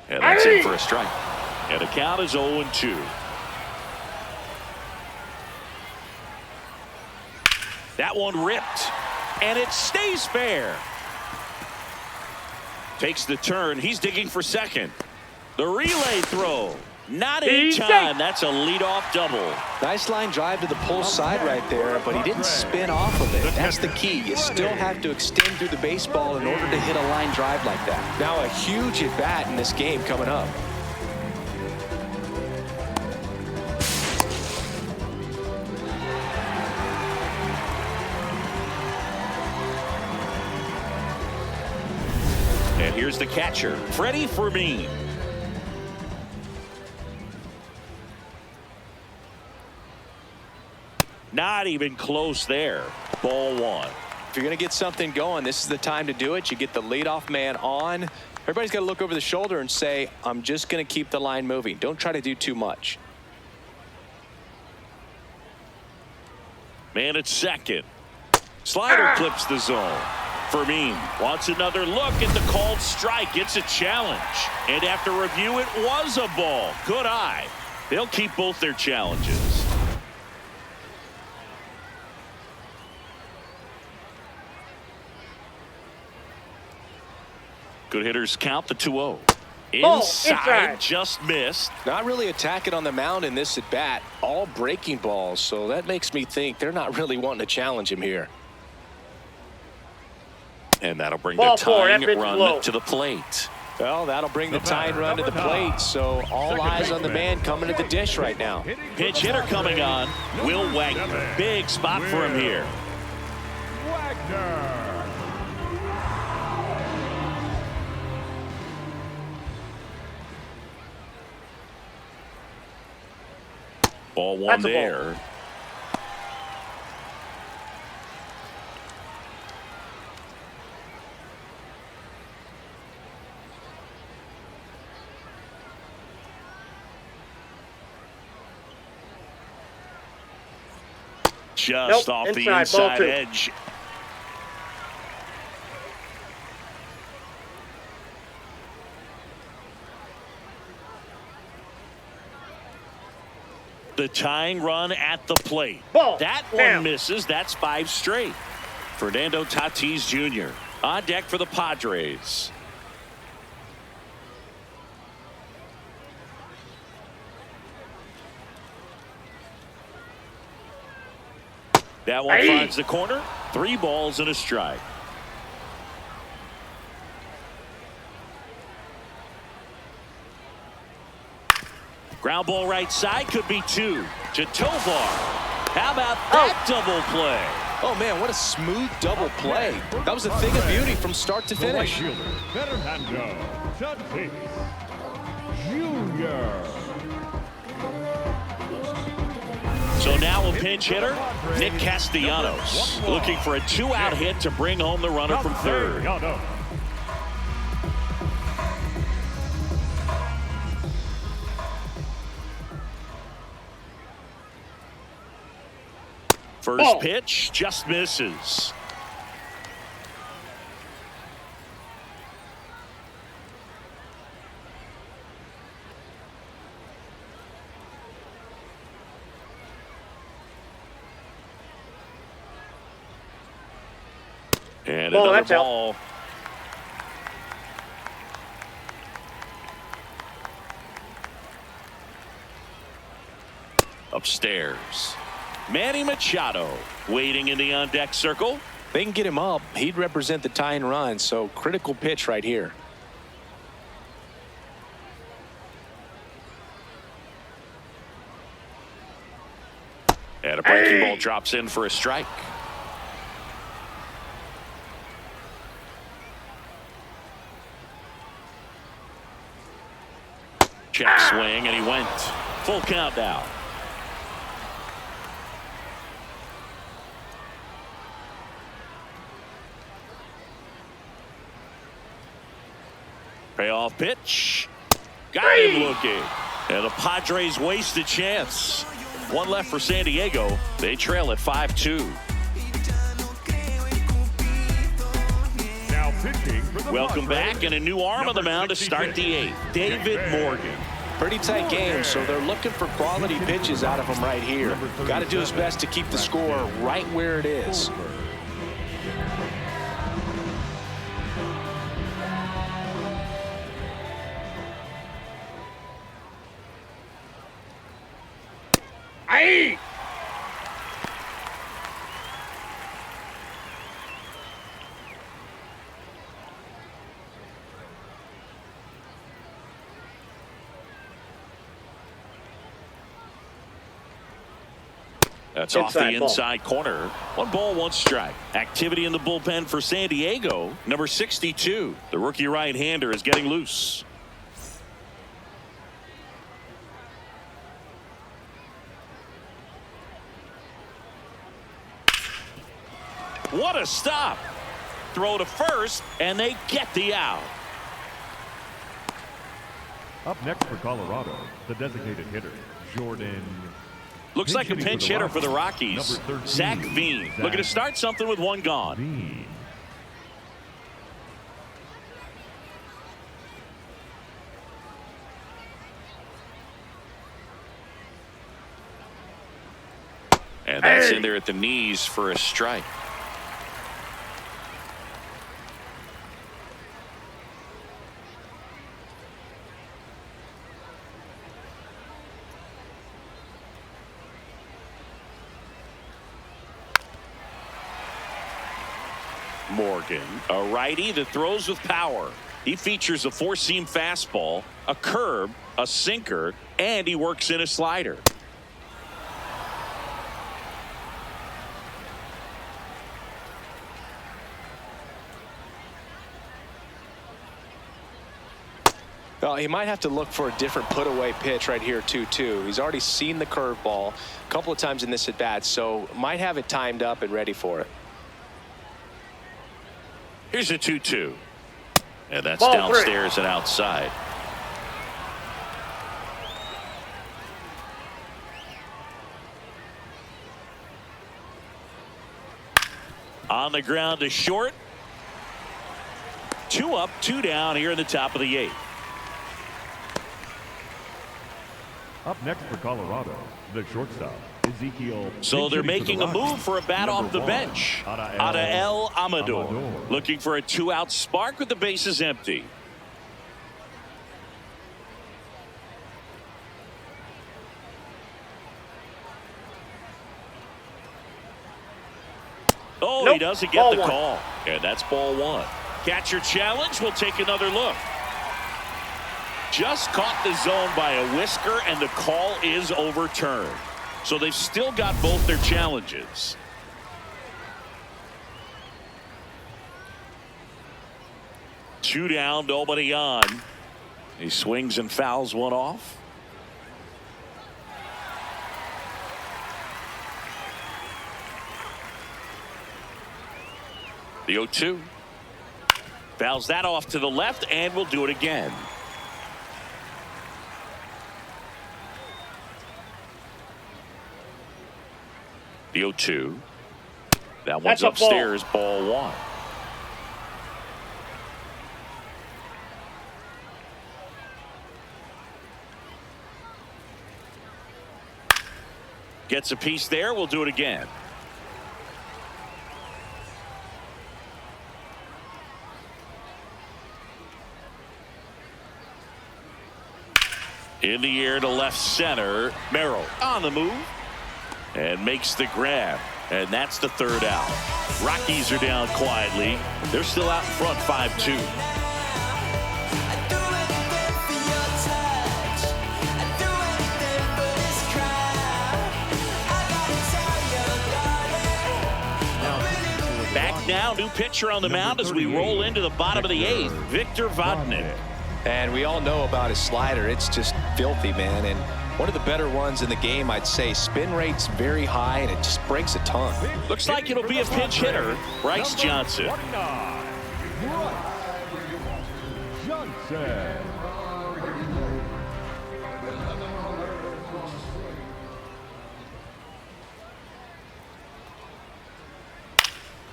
And that's it for a strike. And the count is 0-2. That one ripped. And it stays fair. Takes the turn. He's digging for second. The relay throw. Not in time. That's a leadoff double. Nice line drive to the pull side right there, but he didn't spin off of it. That's the key. You still have to extend through the baseball in order to hit a line drive like that. Now a huge at bat in this game coming up. And here's the catcher, Freddie Fermin. Not even close there. Ball 1. If you're going to get something going, this is the time to do it. You get the leadoff man on. Everybody's got to look over the shoulder and say, I'm just going to keep the line moving. Don't try to do too much. Man at second. Slider clips the zone. Fermin wants another look at the called strike. It's a challenge. And after review, it was a ball. Good eye. They'll keep both their challenges. Good hitters count the 2-0. Inside, just missed. Not really attacking on the mound in this at bat. All breaking balls. So that makes me think they're not really wanting to challenge him here. And that'll bring the tying run to the plate. Well, that'll bring the tying run to the plate. So all eyes on the man coming to the dish right now. Pinch hitter coming on. Will Wagner. Big spot for him here. Wagner. Ball 1 there. Just off the inside edge. The tying run at the plate. That one misses. That's 5 straight. Fernando Tatis Jr. on deck for the Padres. That one finds the corner. 3 balls and a strike. Ground ball right side, could be 2 to Tovar. How about that double play? Oh, man, what a smooth double play. That was a thing of beauty from start to The right finish. fielder, Fernando Tatis Jr. So now a pinch hitter, Nick Castellanos, looking for a 2-out hit to bring home the runner from third. First pitch just misses. And another that's out. ball. Upstairs. Manny Machado waiting in the on-deck circle. They can get him up. He'd represent the tying run, so critical pitch right here. And a breaking ball drops in for a strike. Check swing, and he went. Full count now. Payoff pitch. Got him looking. And the Padres waste a chance. One left for San Diego. They trail at 5-2. Now pitching for the Welcome Padres, back, and a new arm on the mound to start the 8th. David Morgan. Pretty tight game, so they're looking for quality pitches out of him right here. Got to do his best to keep the score right where it is. Aye. That's off the Inside ball. inside corner. 1 ball, 1 strike. Activity in the bullpen for San Diego. Number 62. The rookie right-hander is getting loose. What a stop. Throw to first, and they get the out. Up next for Colorado, the designated hitter, Jordan. Looks like a Pinch hitting pinch hitter for the Rockies. Number 13, Zach Veen looking to start something with 1 gone. Veen. And that's in there at the knees for a strike. Morgan, a righty that throws with power. He features a 4-seam fastball, a curve, a sinker, and he works in a slider. Well, he might have to look for a different put-away pitch right here, 2-2. He's already seen the curveball a couple of times in this at-bat, so might have it timed up and ready for it. Here's a 2-2. And that's Ball downstairs and outside. On the ground to short. 2 up, 2 down here in the top of the 8th. Up next for Colorado, the shortstop, Ezekiel. So they're Pinch hitting making for a the move for a bat Number off the 1, bench. Adael El Amador. Amador. Looking for a 2-out spark with the bases empty. he doesn't get the call. And that's ball one. Catcher challenge. We'll take another look. Just caught the zone by a whisker, and the call is overturned. So they've still got both their challenges. Two down, nobody on. He swings and fouls one off. The 0-2. Fouls that off to the left, and we'll do it again. The 0-2. That one's upstairs, ball one. Gets a piece there. We'll do it again. In the air to left center. Merrill on the move and makes the grab. And that's the third out. Rockies are down quietly. They're still out in front 5-2. Back now, new pitcher on the mound as we roll into the bottom of the eighth. Victor Vodnik. And we all know about his slider. It's just filthy, man. And one of the better ones in the game, I'd say. Spin rate's very high, and it just breaks a ton. Looks like it'll be a pinch hitter. Bryce Johnson.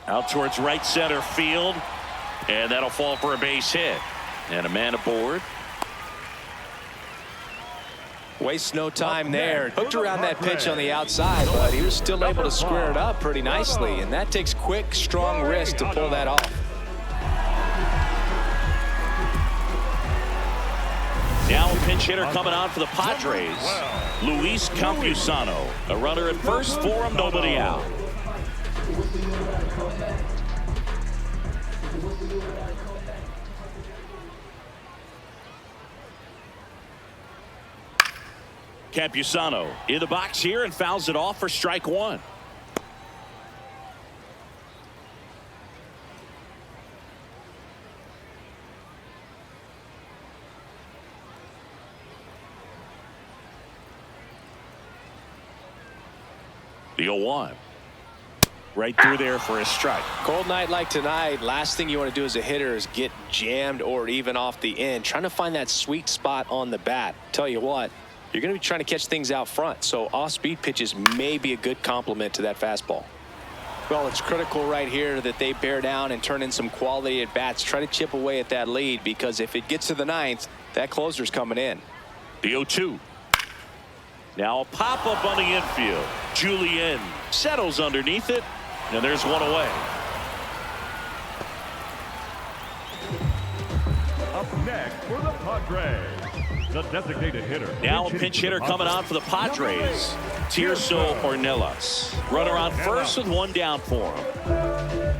Out towards right center field, and that'll fall for a base hit. And a man aboard. Wastes no time there. Hooked around that pitch on the outside, but he was still able to square it up pretty nicely. And that takes quick, strong wrist to pull that off. Now a pinch hitter coming on for the Padres. Luis Campusano. A runner at first for him, nobody out. Campusano in the box here and fouls it off for strike one. The 0-1. Right through there for a strike. Cold night like tonight, last thing you want to do as a hitter is get jammed or even off the end. Trying to find that sweet spot on the bat. Tell you what, you're going to be trying to catch things out front, so off-speed pitches may be a good complement to that fastball. Well, it's critical right here that they bear down and turn in some quality at bats. Try to chip away at that lead, because if it gets to the ninth, that closer's coming in. The 0-2. Now a pop-up on the infield. Julien settles underneath it, and there's one away. Up next for the Padres, the designated hitter. Now a pinch hitter coming on for the Padres. Tirso Ornelas. Runner on first with one down for him.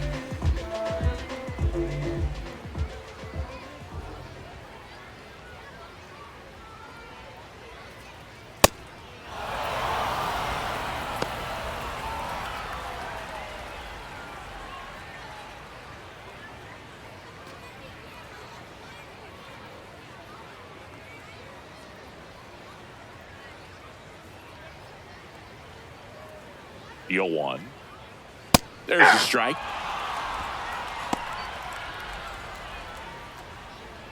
The 0-1. There's a strike.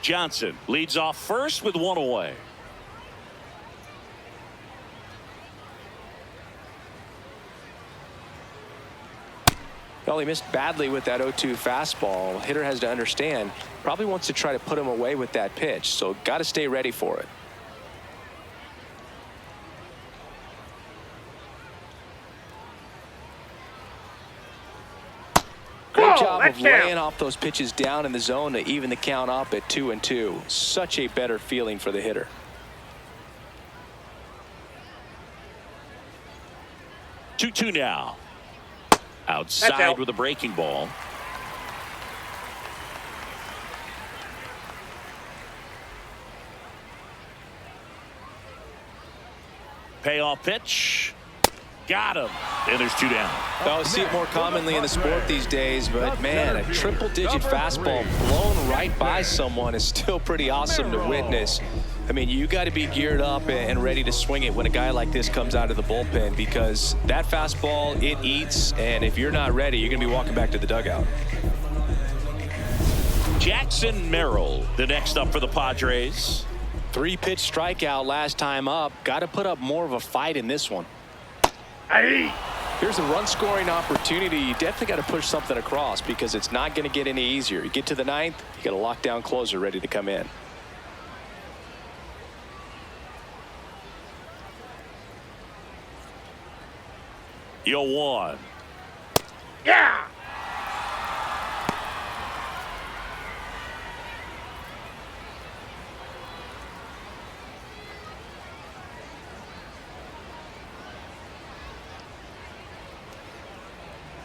Johnson leads off first with one away. Well, he missed badly with that 0-2 fastball. Hitter has to understand, probably wants to try to put him away with that pitch, so got to stay ready for it. Great job of laying off those pitches down in the zone to even the count up at 2-2. Such a better feeling for the hitter. Two now. Outside with a breaking ball. Payoff pitch. Got him. And there's 2 down. Well, we see it more commonly in the sport these days, but man, a triple-digit fastball blown right by someone is still pretty awesome to witness. I mean, you got to be geared up and ready to swing it when a guy like this comes out of the bullpen, because that fastball, it eats, and if you're not ready, you're going to be walking back to the dugout. Jackson Merrill, the next up for the Padres. 3-pitch strikeout last time up. Got to put up more of a fight in this one. Here's a run-scoring opportunity. You definitely got to push something across because it's not going to get any easier. You get to the 9th, you got a lockdown closer ready to come in. Yo, 1. Yeah.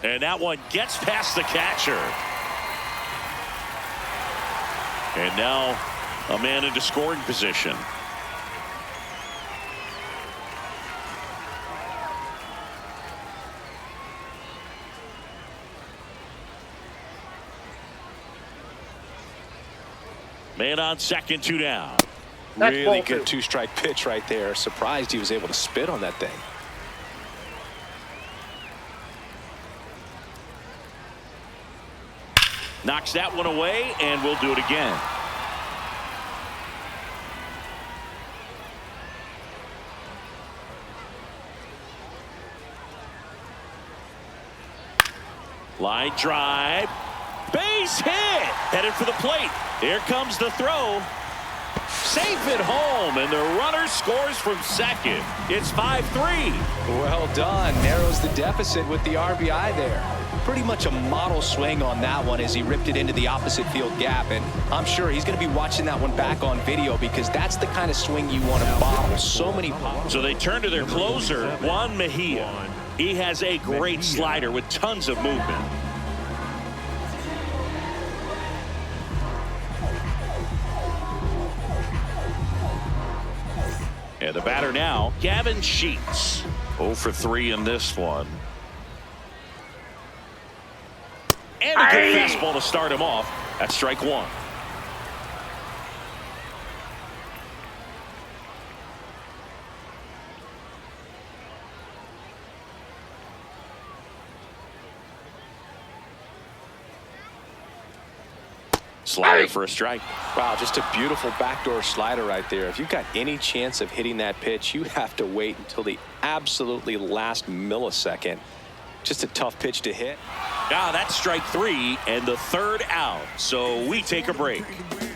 And that one gets past the catcher. And now a man into scoring position. Man on second, 2 down. Really good 2-strike pitch right there. Surprised he was able to spit on that thing. Knocks that one away, and we'll do it again. Line drive. Base hit. Headed for the plate. Here comes the throw. Safe at home, and the runner scores from second. It's 5-3. Well done. Narrows the deficit with the RBI there. Pretty much a model swing on that one as he ripped it into the opposite field gap, and I'm sure he's going to be watching that one back on video because that's the kind of swing you want to bottle. So many pops. So they turn to their closer, Juan Mejia. He has a great slider with tons of movement. And the batter now, Gavin Sheets. 0 for 3 in this one. And a good fastball to start him off. That's strike 1. Slider for a strike. Wow, just a beautiful backdoor slider right there. If you've got any chance of hitting that pitch, you have to wait until the absolutely last millisecond. Just a tough pitch to hit. That's strike 3 and the 3rd out. So we take a break.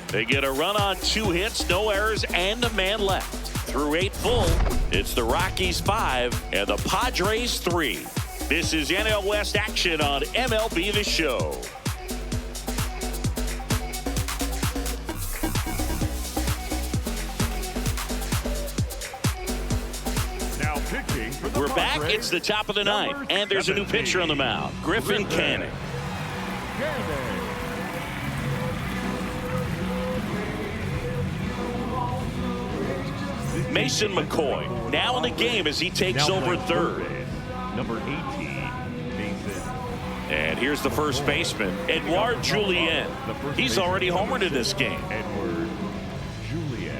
They get a run on 2 hits, no errors, and a man left. Through 8 full, it's the Rockies 5 and the Padres 3. This is NL West action on MLB The Show. We're back. It's the top of the 9th, and there's a new pitcher on the mound, Griffin Canning. Mason McCoy now in the game as he takes over 3rd. Number 18, Mason. And here's the first baseman, Edouard Julien. He's already homered in this game. Edouard Julien.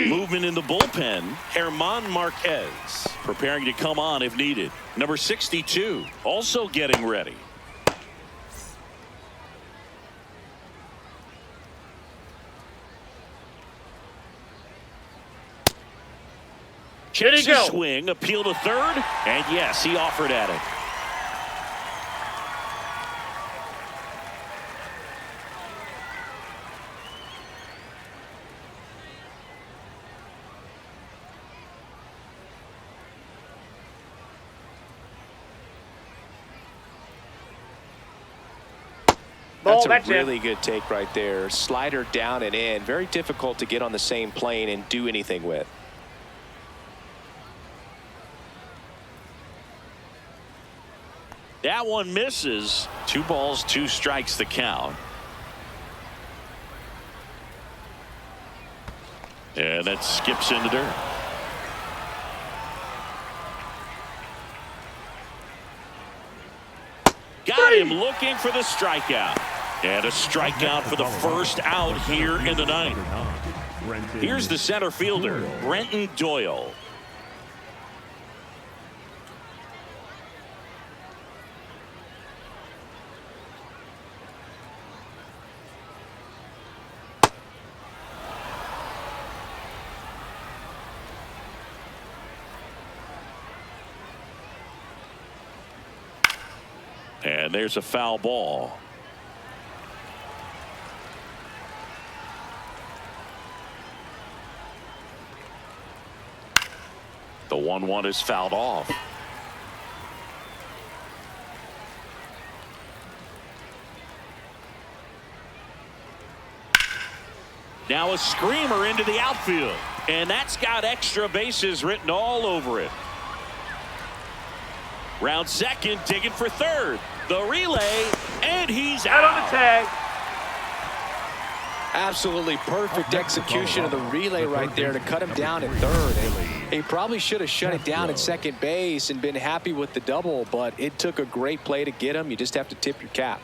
Movement in the bullpen, German Marquez preparing to come on if needed. Number 62 also getting ready. Kicks a swing, appeal to 3rd, and yes, he offered at it. That's a really good take right there. Slider down and in. Very difficult to get on the same plane and do anything with. That one misses. 2 balls, 2 strikes the count. And that skips into dirt. Got him looking for the strikeout. And a strikeout for the first out here in the ninth. Here's the center fielder, Brenton Doyle. And there's a foul ball. The 1-1 is fouled off. Now a screamer into the outfield. And that's got extra bases written all over it. Round second, digging for third. The relay, and he's out on the tag. Absolutely perfect execution of the relay right there to cut him down at third. And he probably should have shut it down at second base and been happy with the double, but it took a great play to get him. You just have to tip your cap.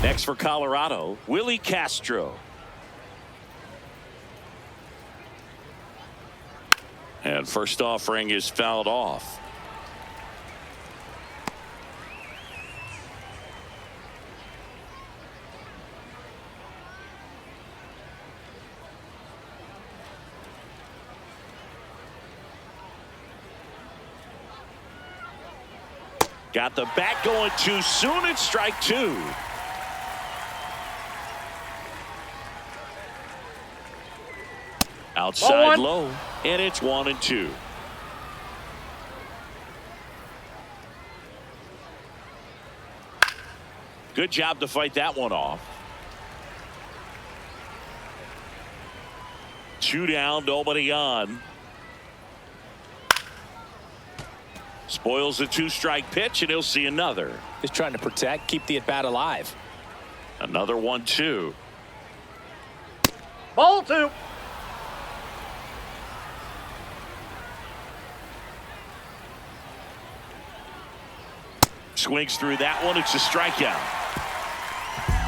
Next for Colorado, Willie Castro. And first offering is fouled off. Got the bat going too soon. It's strike 2. Outside low, and it's 1-2. Good job to fight that one off. 2 down, nobody on. Spoils the 2-strike pitch, and he'll see another. Just trying to protect, keep the at-bat alive. Another 1-2. Ball 2. Swings through that one. It's a strikeout.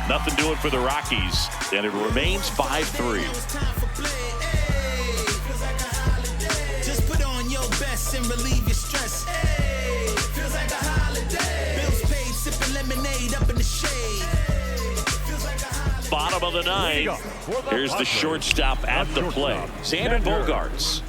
Nothing doing for the Rockies, and it remains 5-3. Just put on your best and relieve your stress. Feels like a holiday. Bills paid, sipping lemonade up in the shade. Bottom of the ninth. Here's the shortstop at the plate, Xander Bogaerts.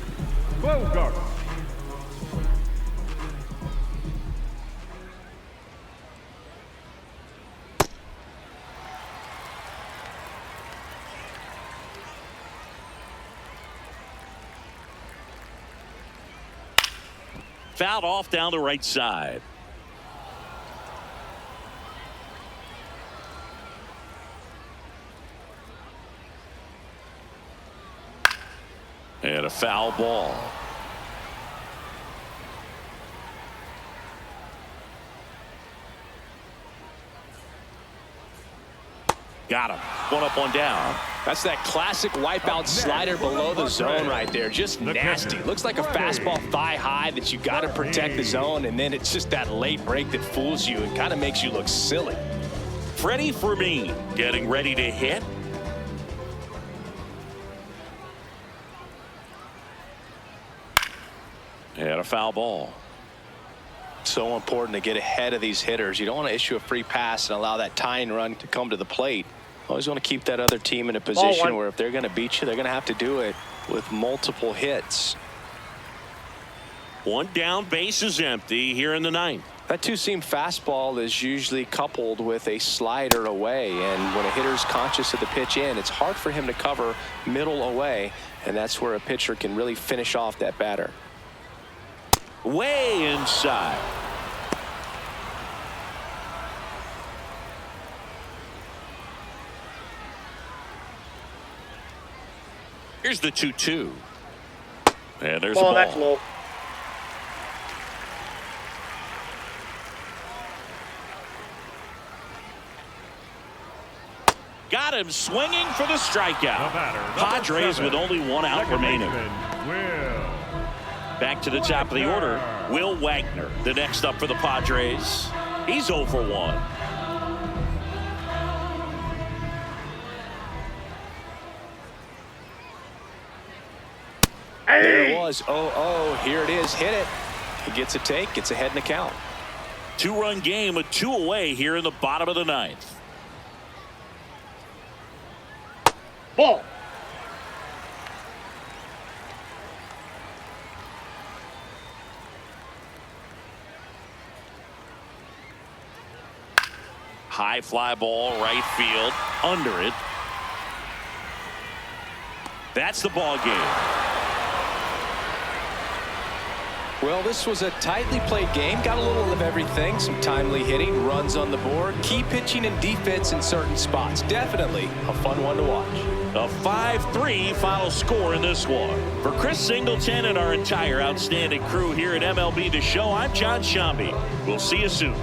Fouled off down the right side. And a foul ball. Got him. 1 up, 1 down. That's that classic wipeout slider below the zone right there. Just nasty. Looks like a fastball thigh high that you got to protect the zone, and then it's just that late break that fools you and kind of makes you look silly. Freddie Fermin getting ready to hit. And a foul ball. So important to get ahead of these hitters. You don't want to issue a free pass and allow that tying run to come to the plate. Always want to keep that other team in a position where if they're going to beat you, they're going to have to do it with multiple hits. 1 down, base is empty here in the ninth. That 2-seam fastball is usually coupled with a slider away, and when a hitter's conscious of the pitch in, it's hard for him to cover middle away, and that's where a pitcher can really finish off that batter. Way inside. Here's the 2-2. And there's Ball, a ball. that's low. Got him swinging for the strikeout. Padres with only one out remaining. Back to the top of the order, Will Wagner, the next up for the Padres. He's 0 for 1. There it was. 0-0. Here it is. Hit it. He gets a take. Gets ahead in the count. 2-run game with 2 away here in the bottom of the 9th. Ball. High fly ball, right field, under it. That's the ball game. Well, this was a tightly played game. Got a little of everything. Some timely hitting, runs on the board, key pitching and defense in certain spots. Definitely a fun one to watch. A 5-3 final score in this one. For Chris Singleton and our entire outstanding crew here at MLB The Show, I'm John Shambi. We'll see you soon.